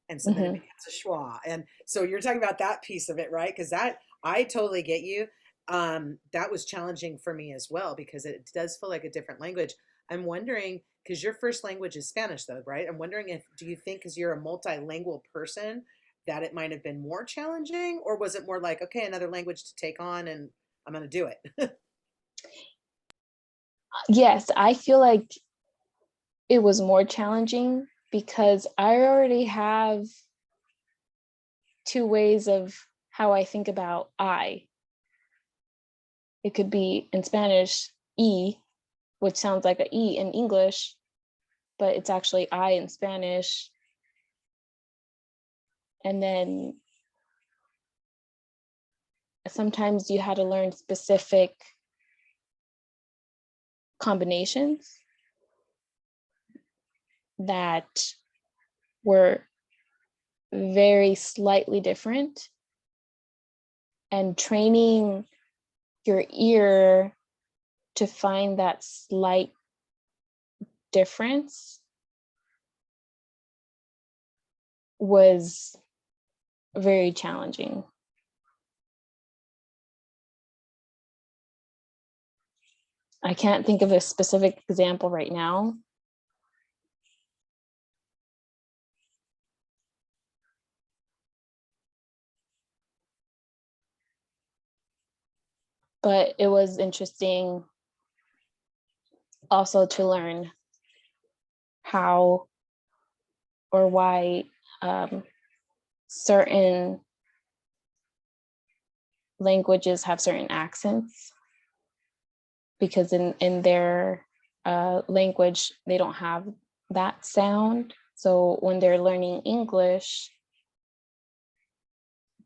And so then it becomes a schwa. And so you're talking about that piece of it, right? Because that, I totally get you. That was challenging for me as well, because it does feel like a different language. I'm wondering, because your first language is Spanish though, right? I'm wondering if, do you think because you're a multilingual person that it might have been more challenging, or was it more like, okay, another language to take on and I'm going to do it? Yes, I feel like it was more challenging because I already have two ways of how I think about I. It could be in Spanish, E, which sounds like an E in English, but it's actually I in Spanish. And then sometimes you had to learn specific combinations that were very slightly different, and training your ear to find that slight difference was very challenging. I can't think of a specific example right now. But it was interesting also to learn how or why certain languages have certain accents, because in their language, they don't have that sound. So when they're learning English,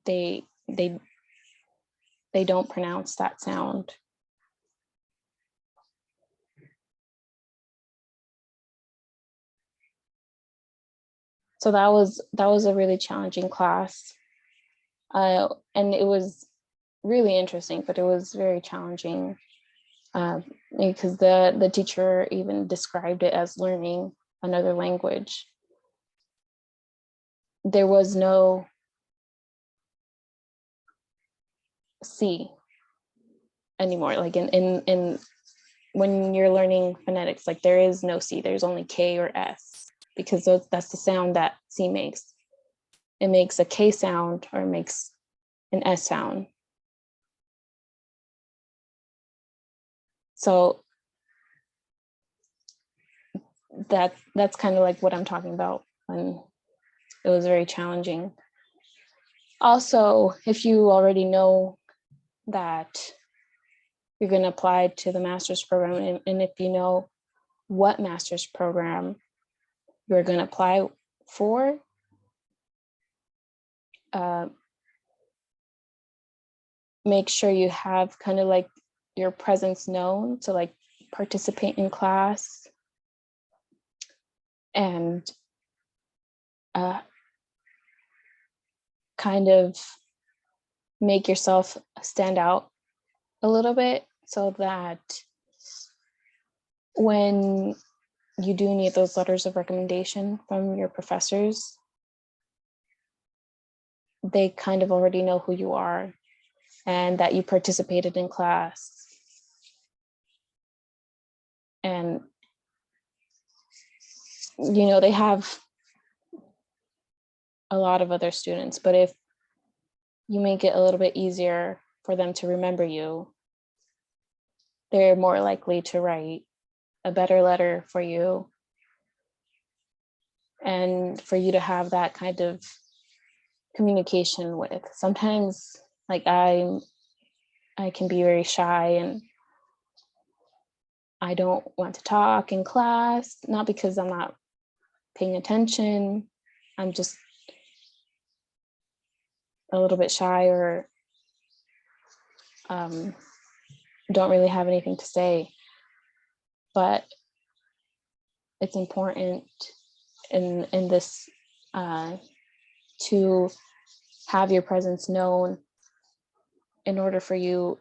they don't pronounce that sound. So that was a really challenging class. And it was really interesting, but it was very challenging because the teacher even described it as learning another language. There was no C anymore. Like in when you're learning phonetics, like there is no C, there's only K or S, because that's the sound that C makes. It makes a K sound or it makes an S sound. So that's kind of like what I'm talking about, and it was very challenging. Also, if you already know that you're going to apply to the master's program, and if you know what master's program you're going to apply for, make sure you have kind of like your presence known, to like participate in class and kind of make yourself stand out a little bit, so that when you do need those letters of recommendation from your professors, they kind of already know who you are and that you participated in class. And they have a lot of other students, but if you make it a little bit easier for them to remember you, they're more likely to write a better letter for you, and for you to have that kind of communication with. Sometimes, like, I can be very shy and I don't want to talk in class, not because I'm not paying attention. I'm just a little bit shy, or don't really have anything to say. But it's important in this to have your presence known in order for you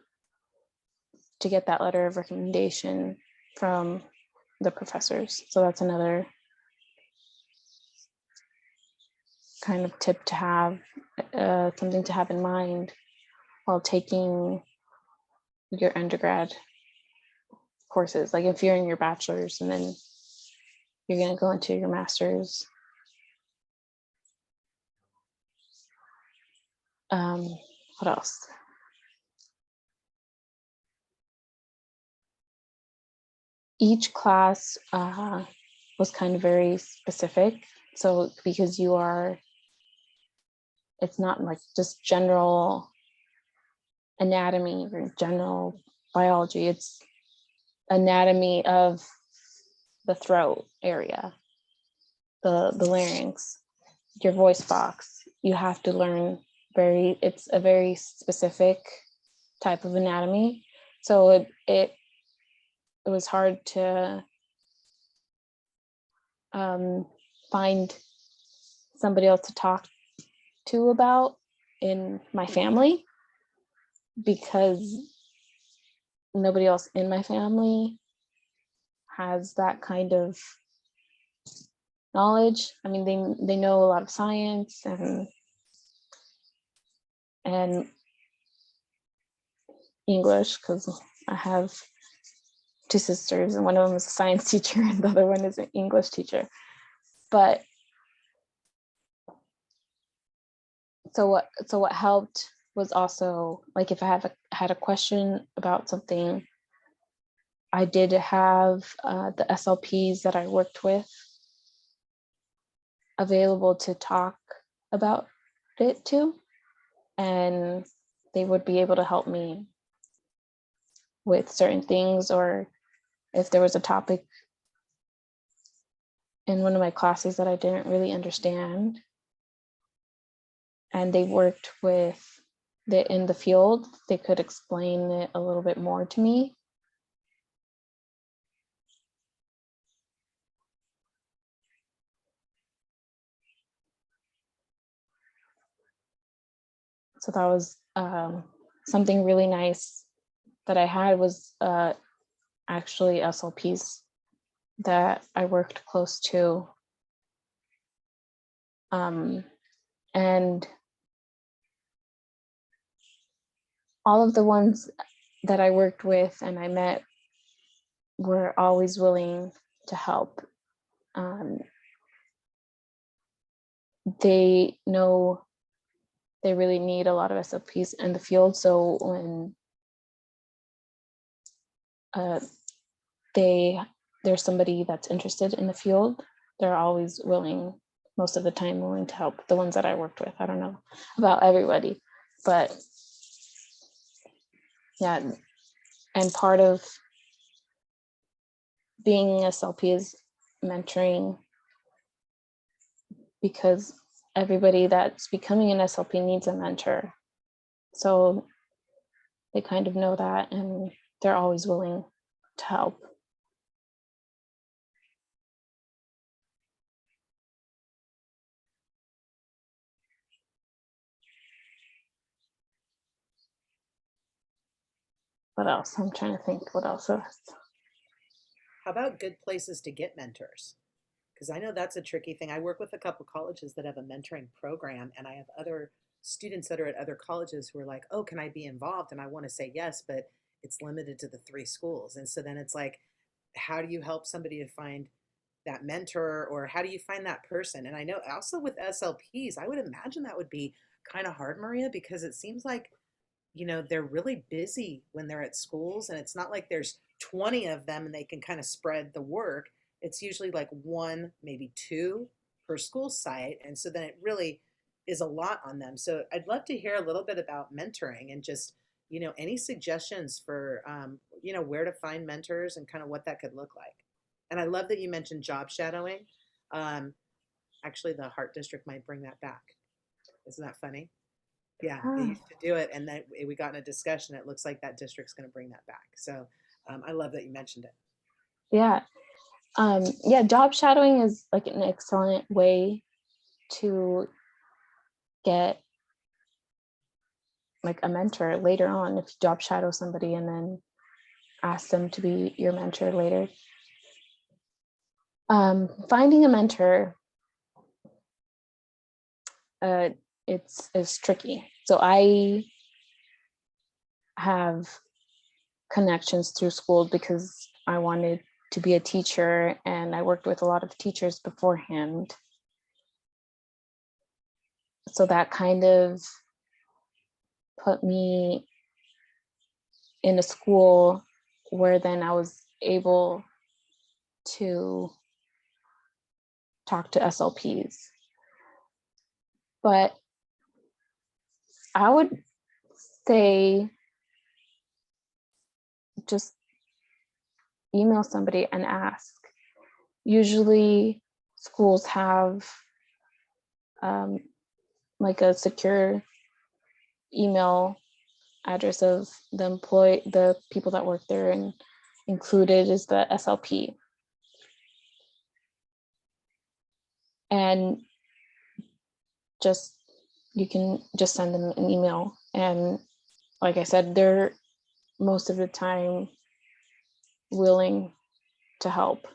to get that letter of recommendation from the professors. So that's another kind of tip to have, something to have in mind while taking your undergrad courses. Like if you're in your bachelor's and then you're going to go into your master's. What else? Each class was kind of very specific. So because it's not like just general anatomy or general biology, it's anatomy of the throat area, the larynx, your voice box. You have to learn it's a very specific type of anatomy. So it was hard to find somebody else to talk to about in my family, because nobody else in my family has that kind of knowledge. I mean, they know a lot of science and English, because I have two sisters and one of them is a science teacher and the other one is an English teacher. But so what helped was also, like, if I had a question about something, I did have the SLPs that I worked with available to talk about it to, and they would be able to help me with certain things, or if there was a topic in one of my classes that I didn't really understand and they worked with in the field, they could explain it a little bit more to me. So that was something really nice that I had, was actually SLPs that I worked close to. And all of the ones that I worked with and I met were always willing to help. They know they really need a lot of SLPs in the field. So when there's somebody that's interested in the field, they're always willing, most of the time willing to help. The ones that I worked with, I don't know about everybody, but yeah. And part of being an SLP is mentoring, because everybody that's becoming an SLP needs a mentor. So they kind of know that and they're always willing to help. What else? I'm trying to think what else. How about good places to get mentors? Because I know that's a tricky thing. I work with a couple colleges that have a mentoring program, and I have other students that are at other colleges who are like, oh, can I be involved? And I want to say yes, but it's limited to the 3 schools. And so then it's like, how do you help somebody to find that mentor, or how do you find that person? And I know also with SLPs, I would imagine that would be kind of hard, Maria, because it seems like, they're really busy when they're at schools, and it's not like there's 20 of them and they can kind of spread the work. It's usually like one, maybe two per school site. And so then it really is a lot on them. So I'd love to hear a little bit about mentoring and just, any suggestions for, where to find mentors and kind of what that could look like. And I love that you mentioned job shadowing. Actually, the Heart District might bring that back. Isn't that funny? Yeah, they used to do it, and then we got in a discussion. It looks like that district's going to bring that back. So I love that you mentioned it. Yeah. Yeah, job shadowing is like an excellent way to get like a mentor later on if you job shadow somebody and then ask them to be your mentor later. Finding a mentor, it's tricky. So I have connections through school because I wanted to be a teacher, and I worked with a lot of teachers beforehand. So that kind of put me in a school where then I was able to talk to SLPs. But I would say just email somebody and ask. Usually schools have like a secure email address of the people that work there, and included is the SLP. And you can just send them an email. And like I said, they're most of the time willing to help.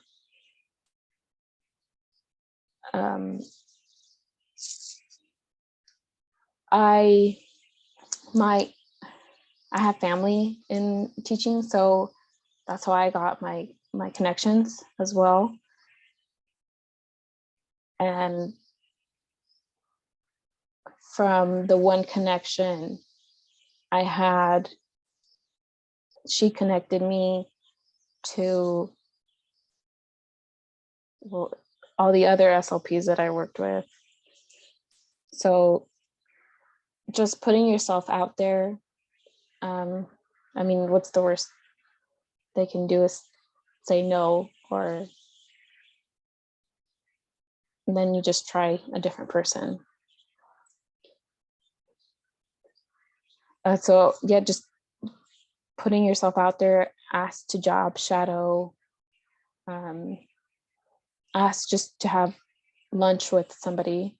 I have family in teaching, so that's how I got my connections as well. And from the one connection I had, she connected me to all the other SLPs that I worked with. So just putting yourself out there. I mean, what's the worst they can do is say no, or then you just try a different person. So yeah, just putting yourself out there, ask to job shadow, ask just to have lunch with somebody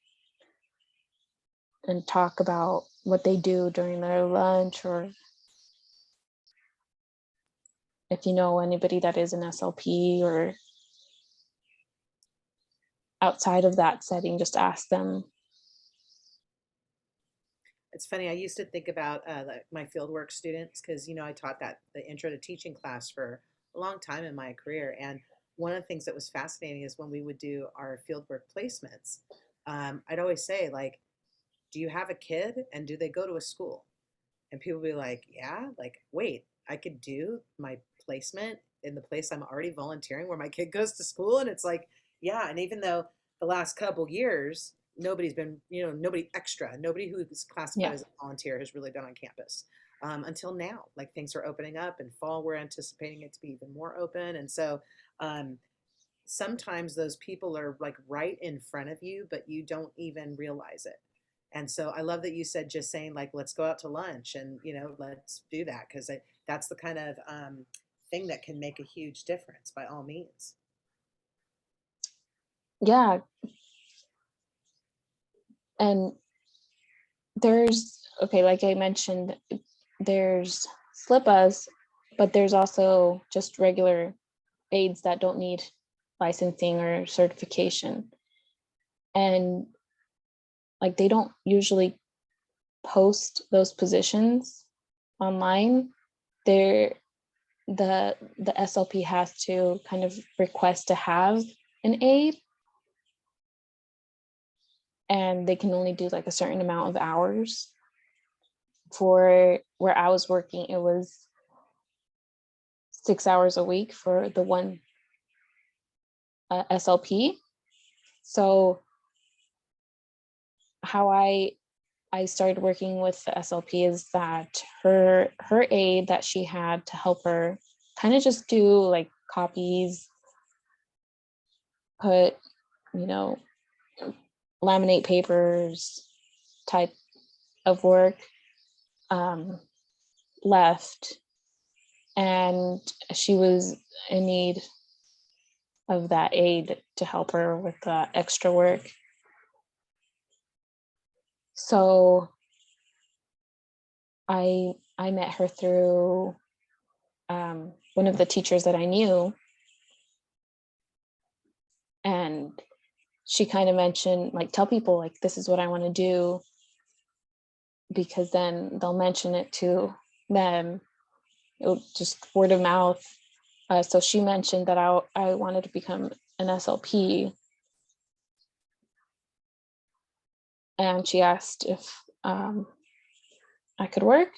and talk about what they do during their lunch, or if you know anybody that is an SLP, or outside of that setting, just ask them. It's funny, I used to think about my fieldwork students, because, I taught the intro to teaching class for a long time in my career. And one of the things that was fascinating is when we would do our fieldwork placements, I'd always say, like, do you have a kid and do they go to a school? And people would be like, yeah, like, wait, I could do my placement in the place I'm already volunteering where my kid goes to school. And it's like, yeah. And even though the last couple years, nobody's been, nobody who's classified as a volunteer has really been on campus until now. Like, things are opening up. In fall, we're anticipating it to be even more open. And so sometimes those people are like right in front of you, but you don't even realize it. And so I love that you said just saying, like, let's go out to lunch and, let's do that, because that's the kind of thing that can make a huge difference, by all means. Yeah. And like I mentioned, there's SLPAs, but there's also just regular aides that don't need licensing or certification. And like, they don't usually post those positions online. The SLP has to kind of request to have an aide, and they can only do like a certain amount of hours. For where I was working, it was 6 hours a week for the one SLP. So how I started working with the SLP is that her aide that she had to help her kind of just do like copies, put, you know, laminate papers type of work, left, and she was in need of that aid to help her with the extra work. So I met her through one of the teachers that I knew, and she kind of mentioned, like, tell people like this is what I want to do, because then they'll mention it to them. It'll just word of mouth. So she mentioned that I wanted to become an SLP, and she asked if I could work,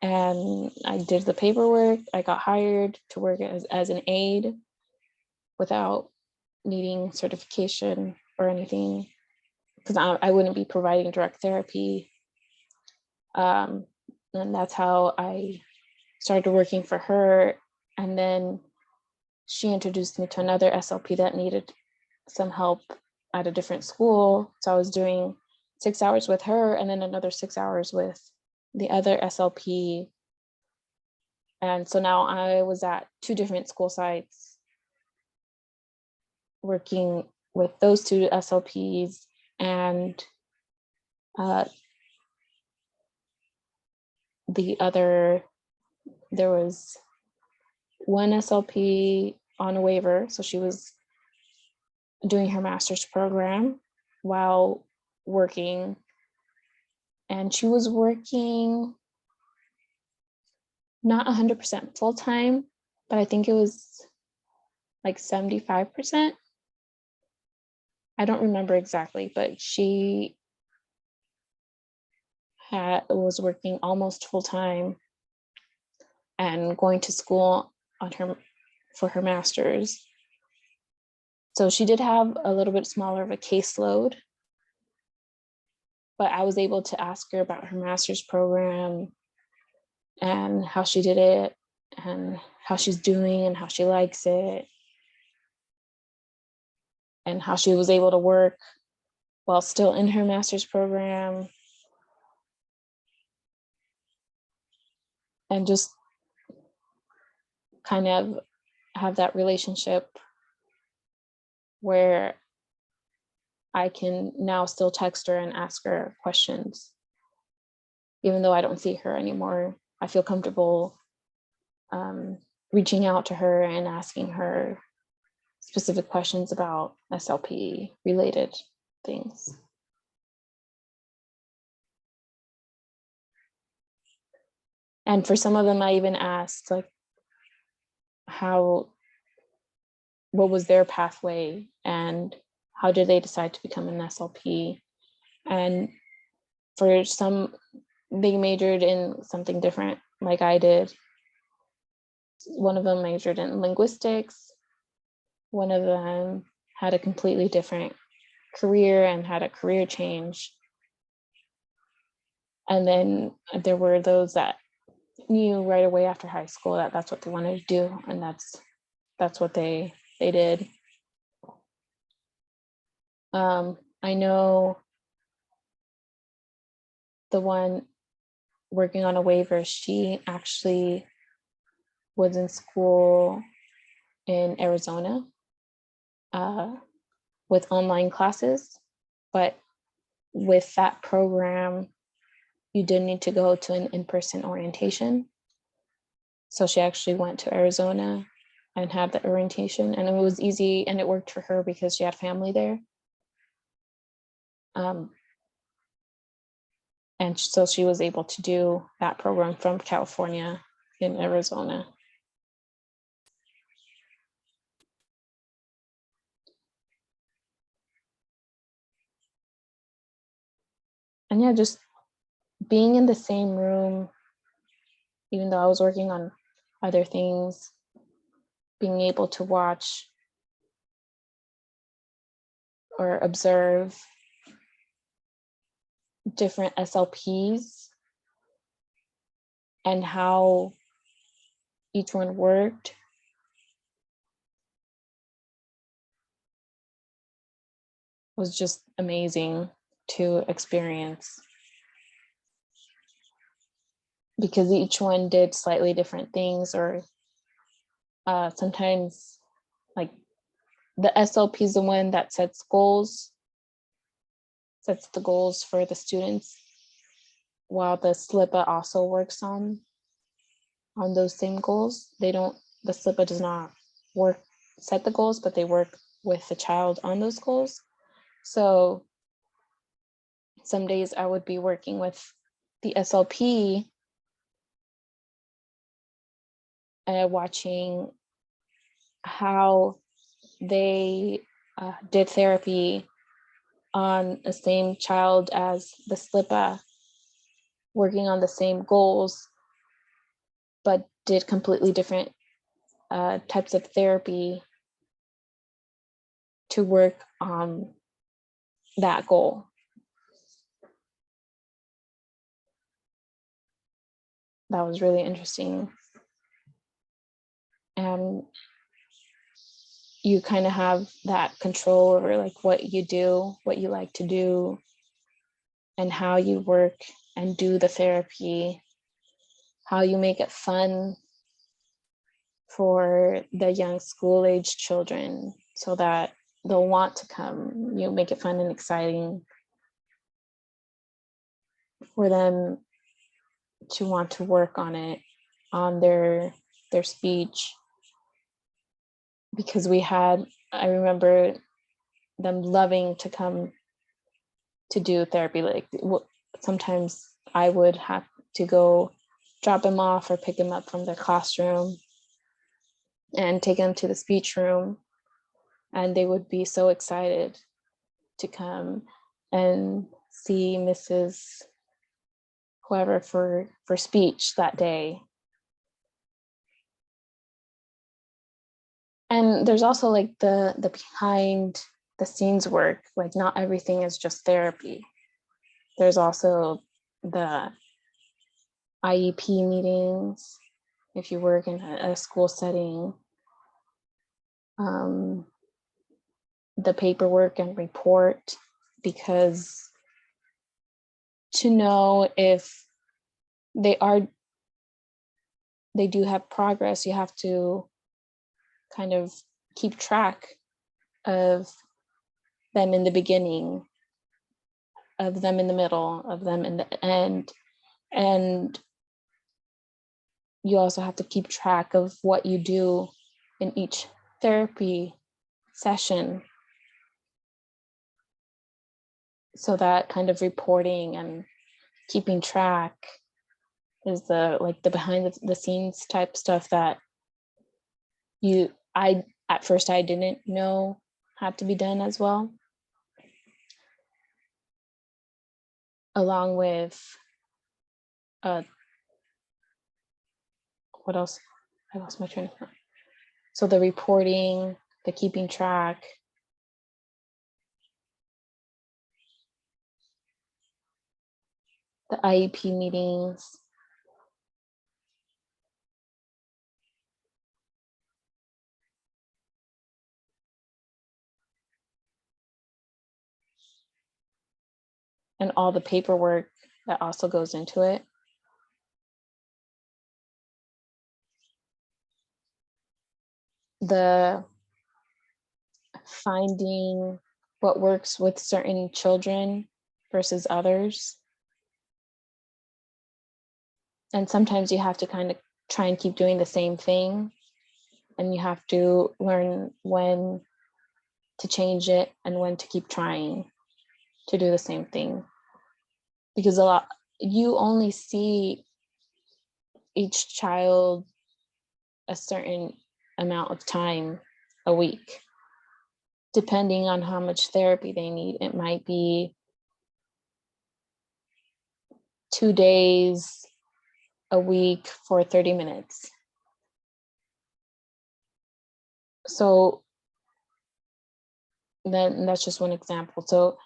and I did the paperwork. I got hired to work as an aide without needing certification or anything, because I wouldn't be providing direct therapy. And that's how I started working for her. And then she introduced me to another SLP that needed some help at a different school. So I was doing 6 hours with her and then another 6 hours with the other SLP. And so now I was at 2 different school sites working with those 2 SLPs, and there was one SLP on a waiver. So she was doing her master's program while working, and she was working not 100% full time, but I think it was like 75%. I don't remember exactly, but she was working almost full time and going to school for her master's. So she did have a little bit smaller of a caseload, but I was able to ask her about her master's program and how she did it and how she's doing and how she likes it and how she was able to work while still in her master's program, and just kind of have that relationship where I can now still text her and ask her questions. Even though I don't see her anymore, I feel comfortable reaching out to her and asking her specific questions about SLP related things. And for some of them, I even asked like what was their pathway and how did they decide to become an SLP? And for some, they majored in something different, like I did. One of them majored in linguistics. One of them had a completely different career and had a career change. And then there were those that knew right away after high school that that's what they wanted to do, and that's what they did. I know the one working on a waiver, she actually was in school in Arizona with online classes, but with that program, you did need to go to an in-person orientation. So she actually went to Arizona and had the orientation, and it was easy and it worked for her because she had family there. And so she was able to do that program from California in Arizona. yeah, just being in the same room, even though I was working on other things, being able to watch or observe different SLPs and how each one worked was just amazing to experience, because each one did slightly different things, or sometimes like the SLP is the one that sets the goals for the students, while the SLPA also works on those same goals. The SLPA does not set the goals, but they work with the child on those goals. So some days I would be working with the SLP and watching how they did therapy on the same child as the SLPA, working on the same goals, but did completely different types of therapy to work on that goal. That was really interesting. And you kind of have that control over like what you do, what you like to do, and how you work and do the therapy, how you make it fun for the young school-age children so that they'll want to come. You make it fun and exciting for them to want to work on it, on their speech. Because I remember them loving to come to do therapy. Like sometimes I would have to go drop them off or pick them up from their classroom and take them to the speech room. And they would be so excited to come and see Mrs. whoever for speech that day. And there's also like the behind the scenes work. Like not everything is just therapy. There's also the IEP meetings, if you work in a school setting, the paperwork and report, because to know if they do have progress, you have to kind of keep track of them in the beginning, of them in the middle, of them in the end. And you also have to keep track of what you do in each therapy session. So that kind of reporting and keeping track is the behind the scenes type stuff that at first I didn't know had to be done as well. Along with what else? I lost my train of thought. So the reporting, the keeping track, the IEP meetings, and all the paperwork that also goes into it. The finding what works with certain children versus others. And sometimes you have to kind of try and keep doing the same thing, and you have to learn when to change it and when to keep trying to do the same thing. Because you only see each child a certain amount of time a week, depending on how much therapy they need. It might be 2 days a week for 30 minutes. So then that's just one example. So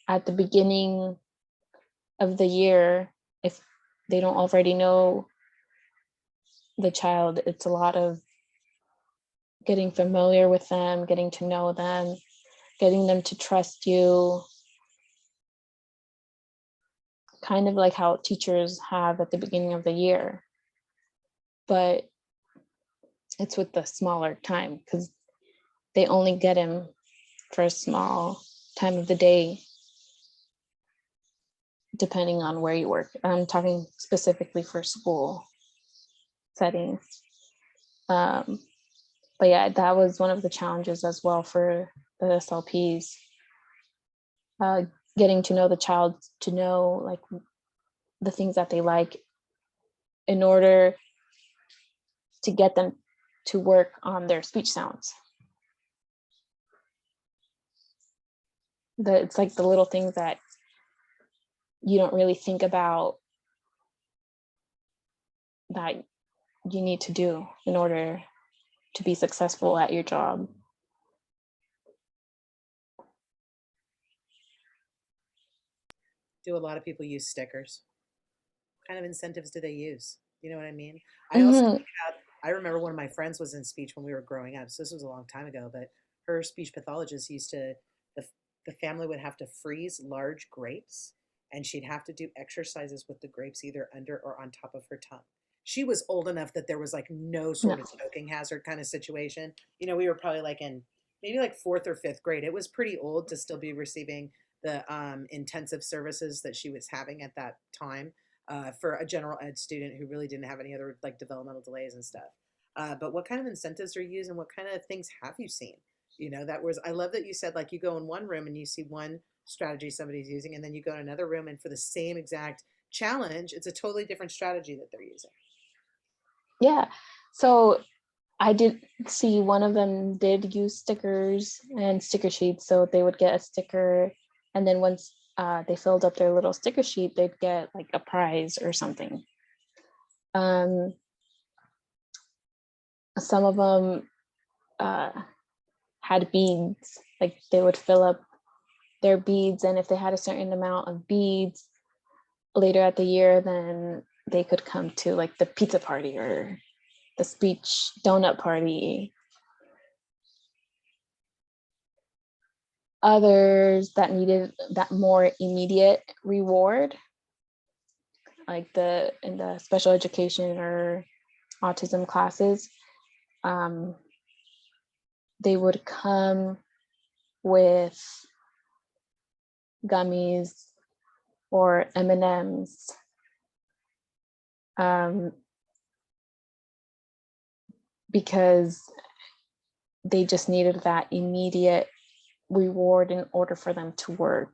at the beginning of the year, if they don't already know the child, it's a lot of getting familiar with them, getting to know them, getting them to trust you, kind of like how teachers have at the beginning of the year. But it's with the smaller time because they only get him for a small time of the day, depending on where you work. I'm talking specifically for school settings. But yeah, that was one of the challenges as well for the SLPs, getting to know the child, to know like the things that they like in order to get them to work on their speech sounds. It's like the little things that you don't really think about that you need to do in order to be successful at your job. Do a lot of people use stickers? What kind of incentives do they use? You know what I mean? I also Mhm. think about, I remember one of my friends was in speech when we were growing up. So this was a long time ago, but her speech pathologist used to, the family would have to freeze large grapes and she'd have to do exercises with the grapes either under or on top of her tongue. She was old enough that there was like no sort Yeah. of choking hazard kind of situation. You know, we were probably like in maybe like fourth or fifth grade. It was pretty old to still be receiving the intensive services that she was having at that time, for a general ed student who really didn't have any other like developmental delays and stuff. But what kind of incentives are you using? What kind of things have you seen? You know, that was, I love that you said like you go in one room and you see one strategy somebody's using, and then you go in another room and for the same exact challenge, it's a totally different strategy that they're using. Yeah. So I did see one of them did use stickers and sticker sheets. So they would get a sticker, and then once they filled up their little sticker sheet, they'd get like a prize or something. Some of them had beads, like they would fill up their beads, and if they had a certain amount of beads later at the year, then they could come to like the pizza party or the speech donut party. Others that needed that more immediate reward, like in the special education or autism classes, they would come with gummies or M&Ms, because they just needed that immediate reward in order for them to work.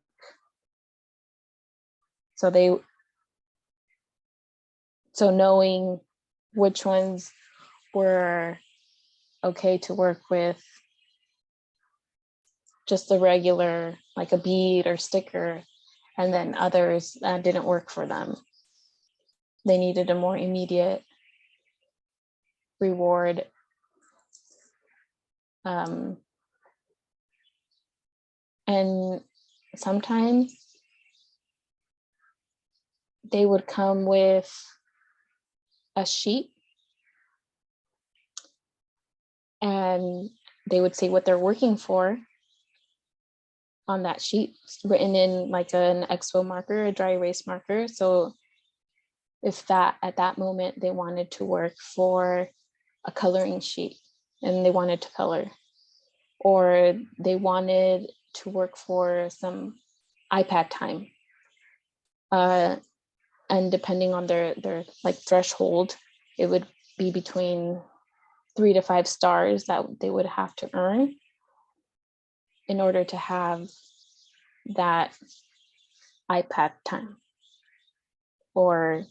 So knowing which ones were okay to work with just the regular, like a bead or sticker, and then others that didn't work for them. They needed a more immediate reward. And sometimes they would come with a sheet and they would say what they're working for on that sheet, written in like an expo marker, a dry erase marker. So if that at that moment they wanted to work for a coloring sheet and they wanted to color, or they wanted to work for some iPad time, and depending on their like threshold, it would be between 3 to 5 stars that they would have to earn in order to have that iPad time or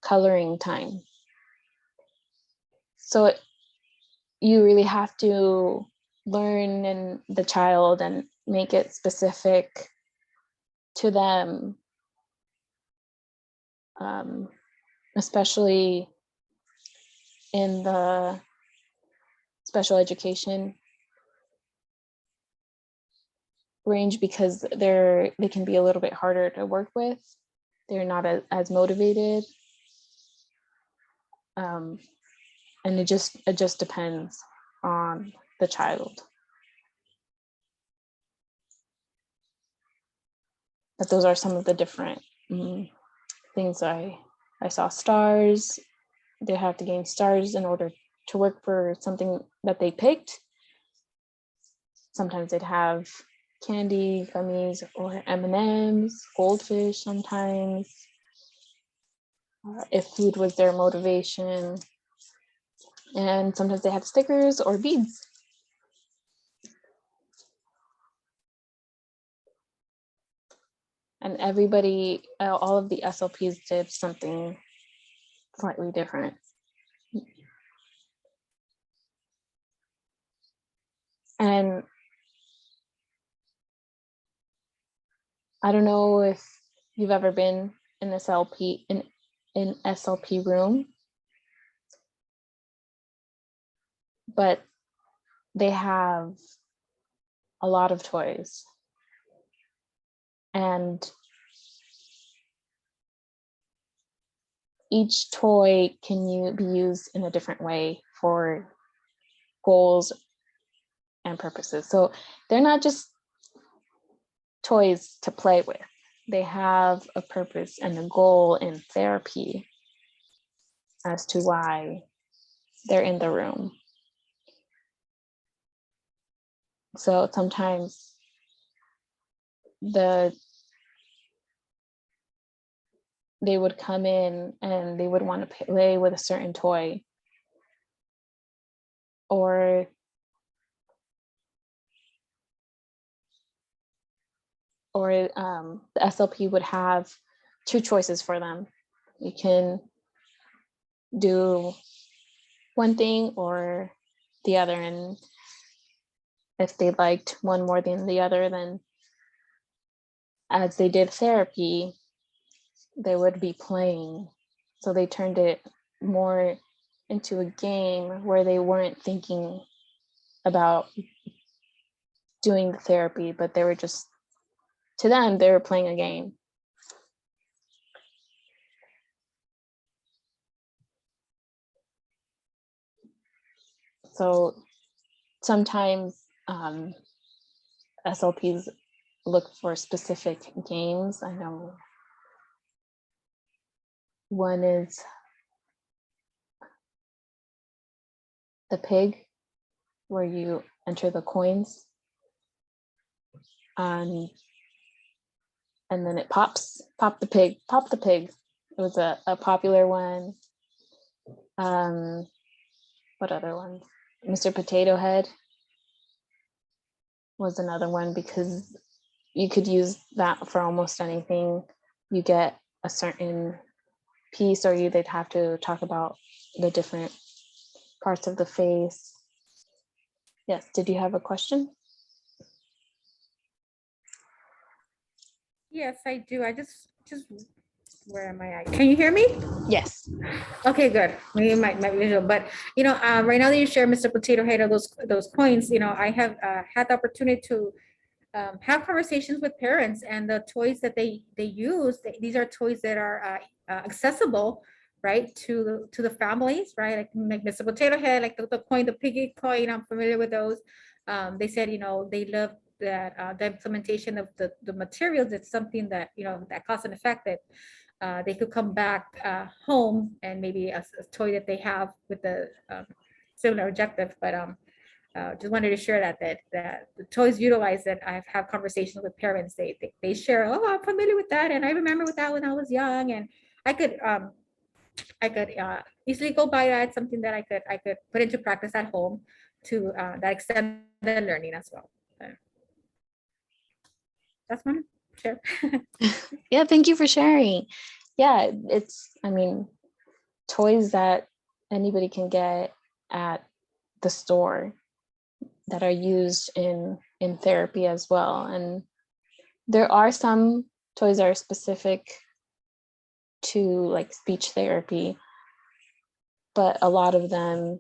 coloring time. So you really have to learn the child and make it specific to them especially in the special education range, because they can be a little bit harder to work with. They're not as motivated. And it just depends on the child. But those are some of the different things I saw. Stars, they have to gain stars in order to work for something that they picked. Sometimes they'd have candy, gummies, or M&Ms, goldfish sometimes, if food was their motivation. And sometimes they have stickers or beads. And everybody, all of the SLPs did something slightly different. And I don't know if you've ever been in SLP in SLP room, but they have a lot of toys. And each toy can be used in a different way for goals and purposes. So they're not just toys to play with. They have a purpose and a goal in therapy as to why they're in the room. So sometimes they would come in and they would want to play with a certain toy, or the SLP would have two choices for them. You can do one thing or the other, and if they liked one more than the other, then as they did therapy, they would be playing. So they turned it more into a game where they weren't thinking about doing the therapy, but they were just, to them, they were playing a game. So sometimes SLPs look for specific games. I know one is the pig, where you enter the coins, and then it pop the pig. It was a popular one. What other ones? Mr. Potato Head was another one, because you could use that for almost anything. You get a certain piece, or they'd have to talk about the different parts of the face. Yes, did you have a question? Yes, I do. I just where am I at? Can you hear me? Yes. Okay, good. Maybe my visual, but right now that you share, Mr. Potato Head, or those coins, I have had the opportunity to have conversations with parents, and the toys that they use. These are toys that are accessible, right, to the families, right? Like Mr. Potato Head, like the coin, the piggy coin. I'm familiar with those. They said, they love that the implementation of the materials. It's something that that cause and effect, that they could come back home, and maybe a toy that they have with the similar objective. But just wanted to share that the toys utilized, that I've had conversations with parents, they share, oh, I'm familiar with that, and I remember with that when I was young, and I could easily go by that. Something that I could put into practice at home to that extended learning as well. That's my share. Yeah, thank you for sharing. Yeah, toys that anybody can get at the store that are used in therapy as well. And there are some toys that are specific to like speech therapy, but a lot of them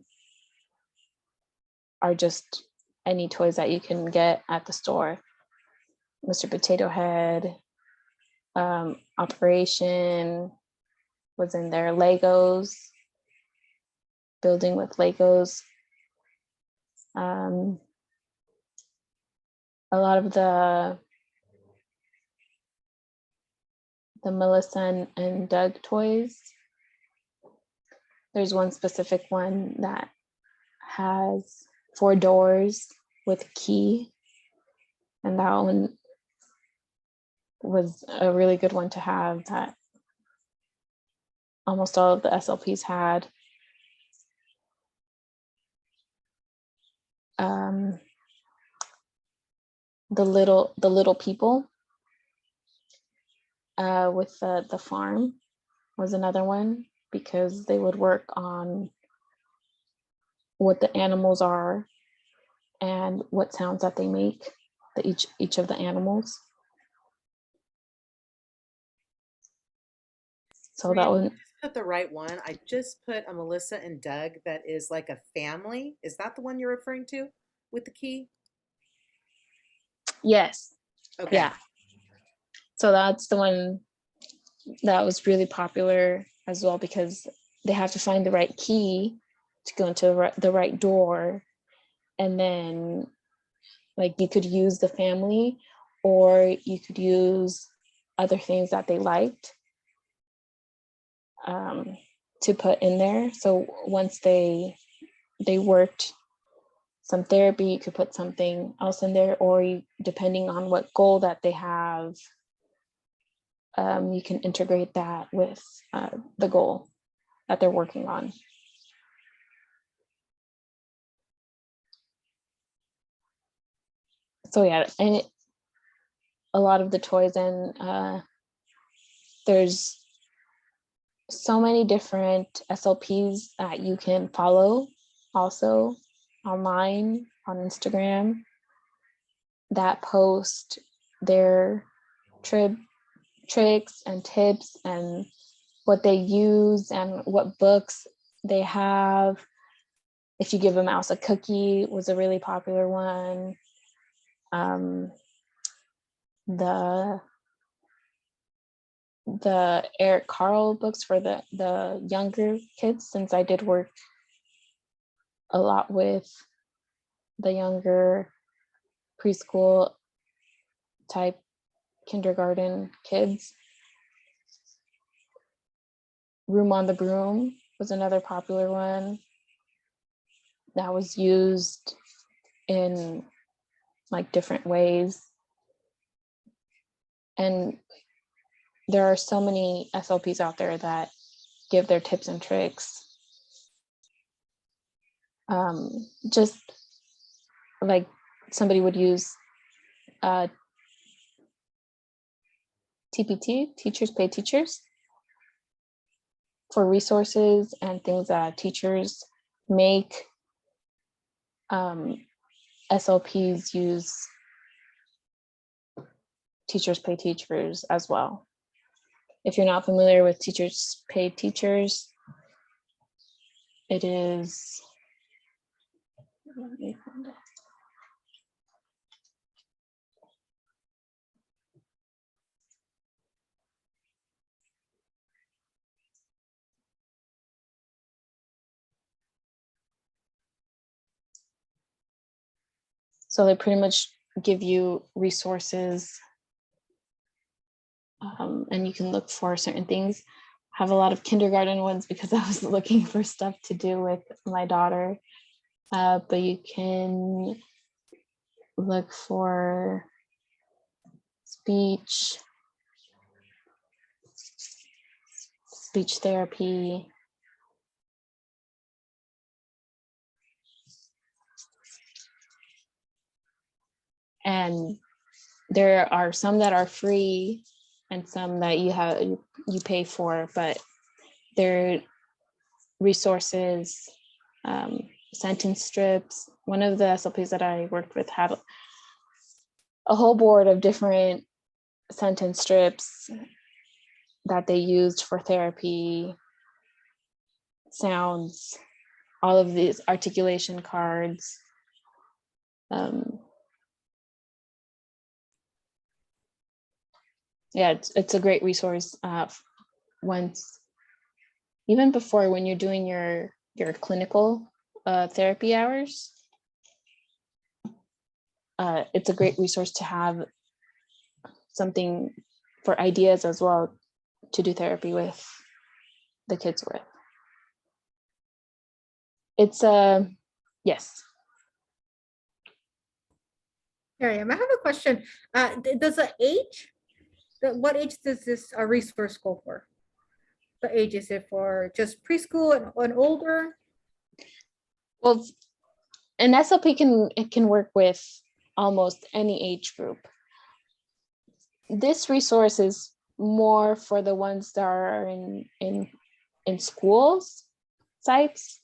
are just any toys that you can get at the store. Mr. Potato Head, Operation was in there, Legos, building with Legos. A lot of the Melissa and Doug toys. There's one specific one that has 4 doors with a key, and that one was a really good one to have that almost all of the SLPs had. The little people with the farm was another one, because they would work on what the animals are and what sounds that they make, each of the animals. So that one, Put the right one. I just put a Melissa and Doug that is like a family. Is that the one you're referring to with the key? yes, Okay. yeah. So that's the one that was really popular as well, because they have to find the right key to go into the right door, and then like you could use the family, or you could use other things that they liked to put in there. So once they worked some therapy, you could put something else in there, or depending on what goal that they have, you can integrate that with the goal that they're working on. So yeah, and a lot of the toys, and there's so many different SLPs that you can follow also online on Instagram that post their tricks and tips and what they use and what books they have. If you give a mouse a cookie was a really popular one. The Eric Carle books for the younger kids, since I did work a lot with the younger preschool type kindergarten kids. Room on the Broom was another popular one that was used in like different ways. And there are so many SLPs out there that give their tips and tricks. Just like somebody would use TPT, Teachers Pay Teachers, for resources and things that teachers make. SLPs use Teachers Pay Teachers as well. If you're not familiar with Teachers Pay Teachers, it is, let me find it. So they pretty much give you resources, and you can look for certain things. I have a lot of kindergarten ones because I was looking for stuff to do with my daughter. But you can look for speech therapy, and there are some that are free and some that you pay for, but they're resources, sentence strips. One of the SLPs that I worked with had a whole board of different sentence strips that they used for therapy, sounds, all of these articulation cards. Yeah, it's a great resource once, even before when you're doing your clinical therapy hours. It's a great resource to have something for ideas as well to do therapy with the kids with. It's yes. Miriam, I have a question. Does the age, what age does this resource go for? The age, is it for just preschool and older? Well, an SLP can work with almost any age group. This resource is more for the ones that are in schools sites,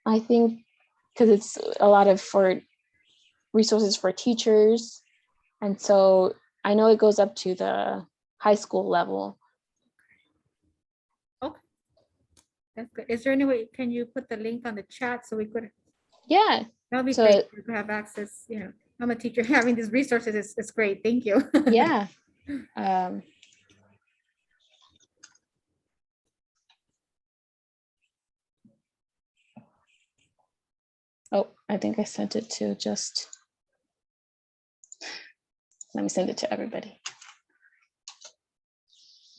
I think, because it's a lot of for resources for teachers. And so I know it goes up to the high school level. Okay, that's good. Is there any way, can you put the link on the chat so we could, Yeah, that'd be So- great to have access, you know, I'm a teacher, having these resources is great, thank you. yeah. Oh, I think I sent it to just, let me send it to everybody.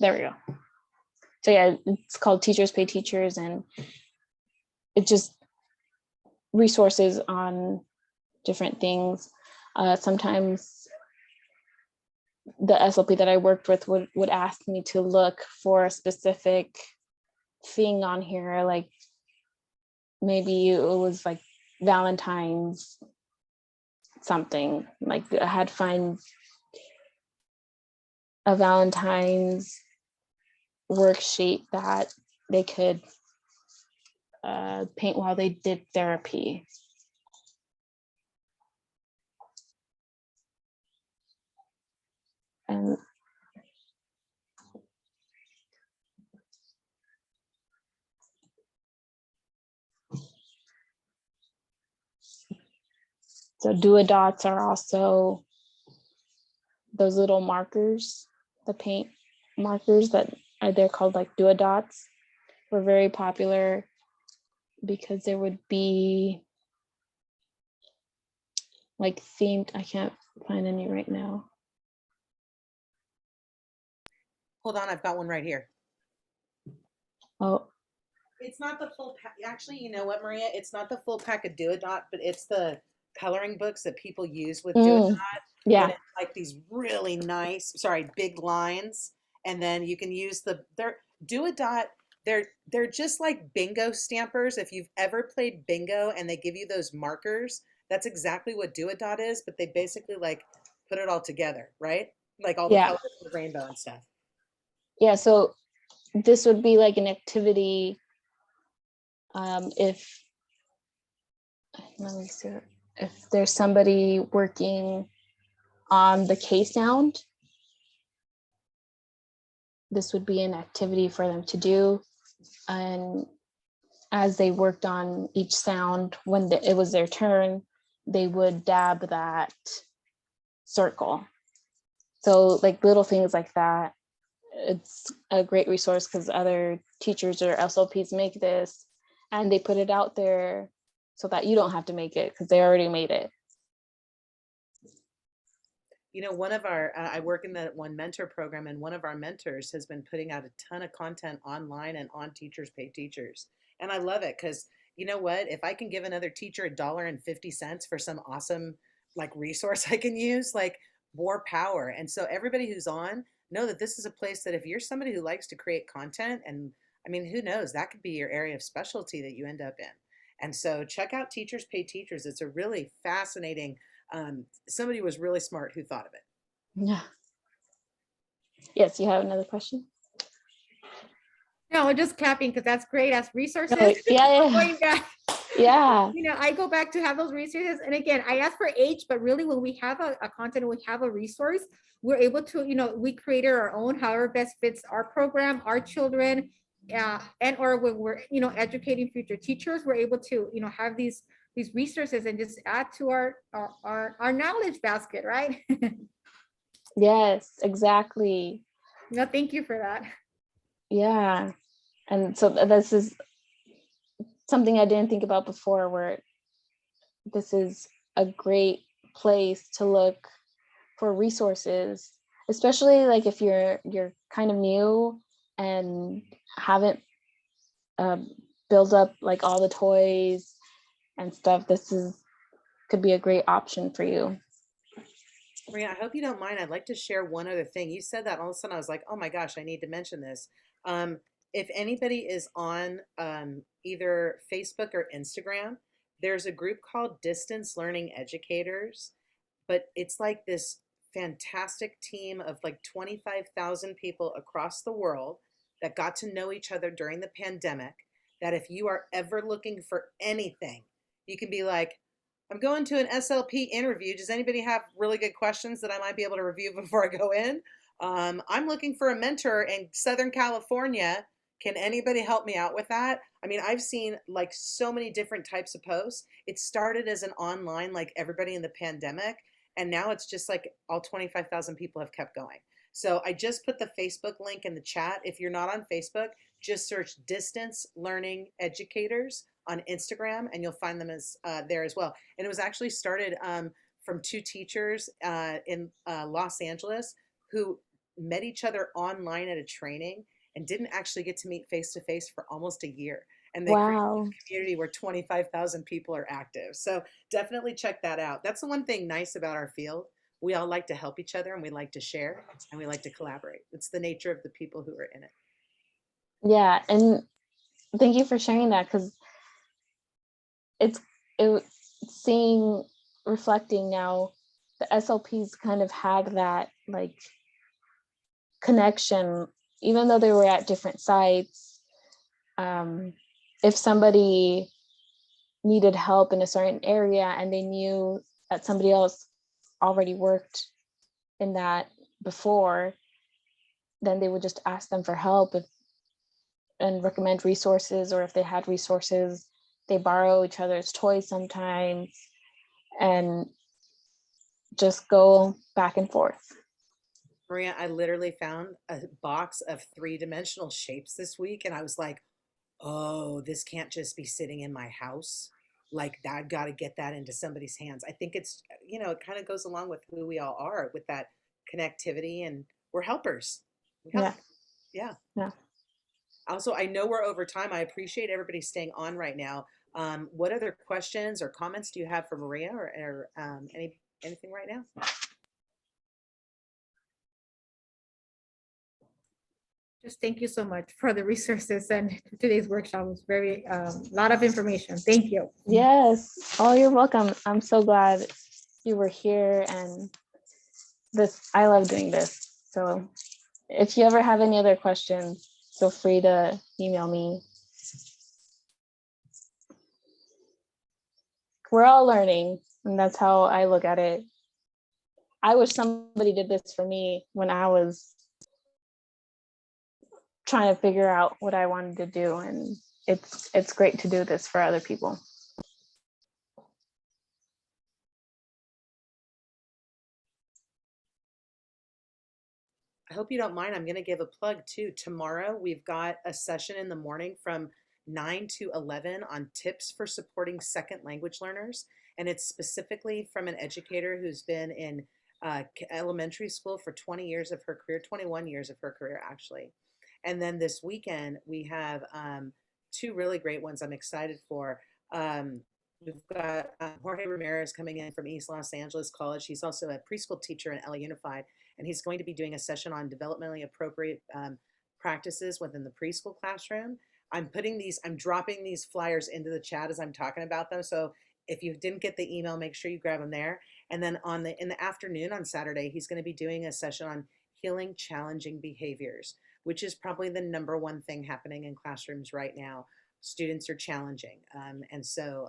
There we go. So yeah, it's called Teachers Pay Teachers, and it's just resources on different things. Sometimes the SLP that I worked with would ask me to look for a specific thing on here, like maybe it was like Valentine's something, like I had to find a Valentine's worksheet that they could paint while they did therapy. And so do-a-dots are also those little markers, the paint markers that are, they're called like do-a-dots, were very popular because there would be like themed, I can't find any right now. Hold on, I've got one right here. Oh, It's not the full pack. Actually, you know what, Maria? It's not the full pack of Do-A-Dot, but it's the coloring books that people use with Do-A-Dot. yeah, And it's like these really nice, sorry, big lines. And then you can use their Do-A-Dot. They're just like bingo stampers. If you've ever played bingo and they give you those markers, that's exactly what Do-A-Dot is, but they basically like put it all together, right? Like all the Yeah. colors of the rainbow and stuff. yeah. So this would be like an activity. If, let me see, if there's somebody working on the K sound, this would be an activity for them to do. And as they worked on each sound, when it was their turn, they would dab that circle. So like little things like that, it's a great resource because other teachers or SLPs make this and they put it out there so that you don't have to make it because they already made it. You know, one of our, I work in the One Mentor program, and one of our mentors has been putting out a ton of content online and on Teachers Pay Teachers. And I love it because, you know what, if I can give another teacher $1.50 for some awesome like resource I can use, like more power. And so everybody who's on, know that this is a place that if you're somebody who likes to create content, and I mean, who knows, that could be your area of specialty that you end up in. And so check out Teachers Pay Teachers. It's a really fascinating, somebody was really smart who thought of it. Yeah. Yes, you have another question? No, we're just clapping because that's great as resources. Oh, yeah. Going back. Yeah. You know, I go back to have those resources. And again, I ask for age, but really when we have a content, we have a resource, we're able to, you know, we created our own, however best fits our program, our children, and or when we're, you know, educating future teachers, we're able to, you know, have these resources and just add to our knowledge basket, right? Yes, exactly. No, thank you for that. Yeah. And so this is something I didn't think about before, where this is a great place to look for resources, especially like if you're kind of new and haven't built up like all the toys and stuff. This is could be a great option for you. Maria, I hope you don't mind. I'd like to share one other thing. You said that all of a sudden I was like, oh my gosh, I need to mention this. If anybody is on either Facebook or Instagram, there's a group called Distance Learning Educators, but it's like this fantastic team of like 25,000 people across the world that got to know each other during the pandemic. That if you are ever looking for anything, you can be like, I'm going to an SLP interview. Does anybody have really good questions that I might be able to review before I go in? I'm looking for a mentor in Southern California. Can anybody help me out with that? I mean, I've seen like so many different types of posts. It started as an online, like everybody in the pandemic, and now it's just like all 25,000 people have kept going. So I just put the Facebook link in the chat. If you're not on Facebook, just search Distance Learning Educators on Instagram, and you'll find them as there as well. And it was actually started from two teachers in Los Angeles who met each other online at a training and didn't actually get to meet face to face for almost a year. And they created Wow. a community where 25,000 people are active. So definitely check that out. That's the one thing nice about our field. We all like to help each other and we like to share and we like to collaborate. It's the nature of the people who are in it. Yeah, and thank you for sharing that, because it's seeing, reflecting now, the SLPs kind of had that like connection, even though they were at different sites. If somebody needed help in a certain area and they knew that somebody else already worked in that before, then they would just ask them for help and recommend resources, or if they had resources, they borrow each other's toys sometimes and just go back and forth. Maria, I literally found a box of 3-dimensional shapes this week, and I was like, oh, this can't just be sitting in my house. Like, I've got to get that into somebody's hands. I think it's, you know, it kind of goes along with who we all are with that connectivity, and we're helpers. We help. Yeah. Yeah. Also, I know we're over time. I appreciate everybody staying on right now. What other questions or comments do you have for Maria or anything right now? Just thank you so much for the resources, and today's workshop was very lot of information. Thank you. Yes. Oh, you're welcome. I'm so glad you were here, and I love doing this. So if you ever have any other questions, feel free to email me. We're all learning, and that's how I look at it. I wish somebody did this for me when I was trying to figure out what I wanted to do, and it's great to do this for other people. I hope you don't mind. I'm going to give a plug too. Tomorrow, we've got a session in the morning from 9 to 11 on tips for supporting second language learners. And it's specifically from an educator who's been in elementary school for 20 years of her career, 21 years of her career, actually. And then this weekend, we have 2 really great ones I'm excited for. We've got Jorge Ramirez coming in from East Los Angeles College. He's also a preschool teacher in LA Unified, and he's going to be doing a session on developmentally appropriate practices within the preschool classroom. I'm dropping these flyers into the chat as I'm talking about them. So if you didn't get the email, make sure you grab them there. And then in the afternoon on Saturday, he's going to be doing a session on healing challenging behaviors, which is probably the #1 thing happening in classrooms right now. students are challenging. And so,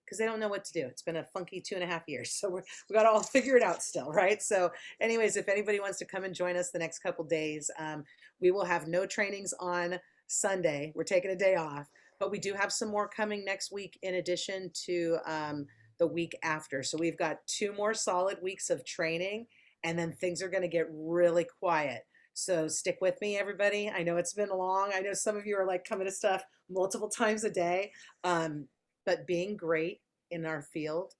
because they don't know what to do. It's been a funky 2.5 years. So we got to all figure it out still, right? So anyways, if anybody wants to come and join us the next couple days, we will have no trainings on Sunday. We're taking a day off, but we do have some more coming next week in addition to the week after. So we've got 2 more solid weeks of training, and then things are going to get really quiet. So stick with me, everybody. I know it's been long. I know some of you are like coming to stuff multiple times a day. But being great in our field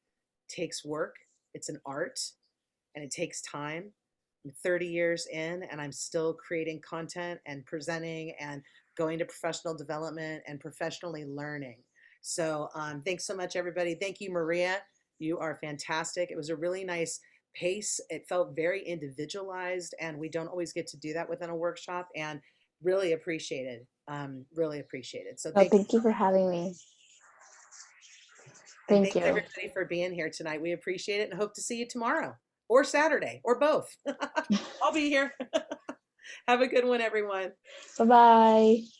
takes work. It's an art and it takes time. I'm 30 years in and I'm still creating content and presenting and going to professional development and professionally learning. So thanks so much, everybody. Thank you, Maria. You are fantastic. It was a really nice pace. It felt very individualized, and we don't always get to do that within a workshop, and really appreciated. Really appreciated. So Oh, thank you for having me. Thank thanks you. everybody for being here tonight. We appreciate it and hope to see you tomorrow or Saturday or both. I'll be here. Have a good one, everyone. Bye-bye.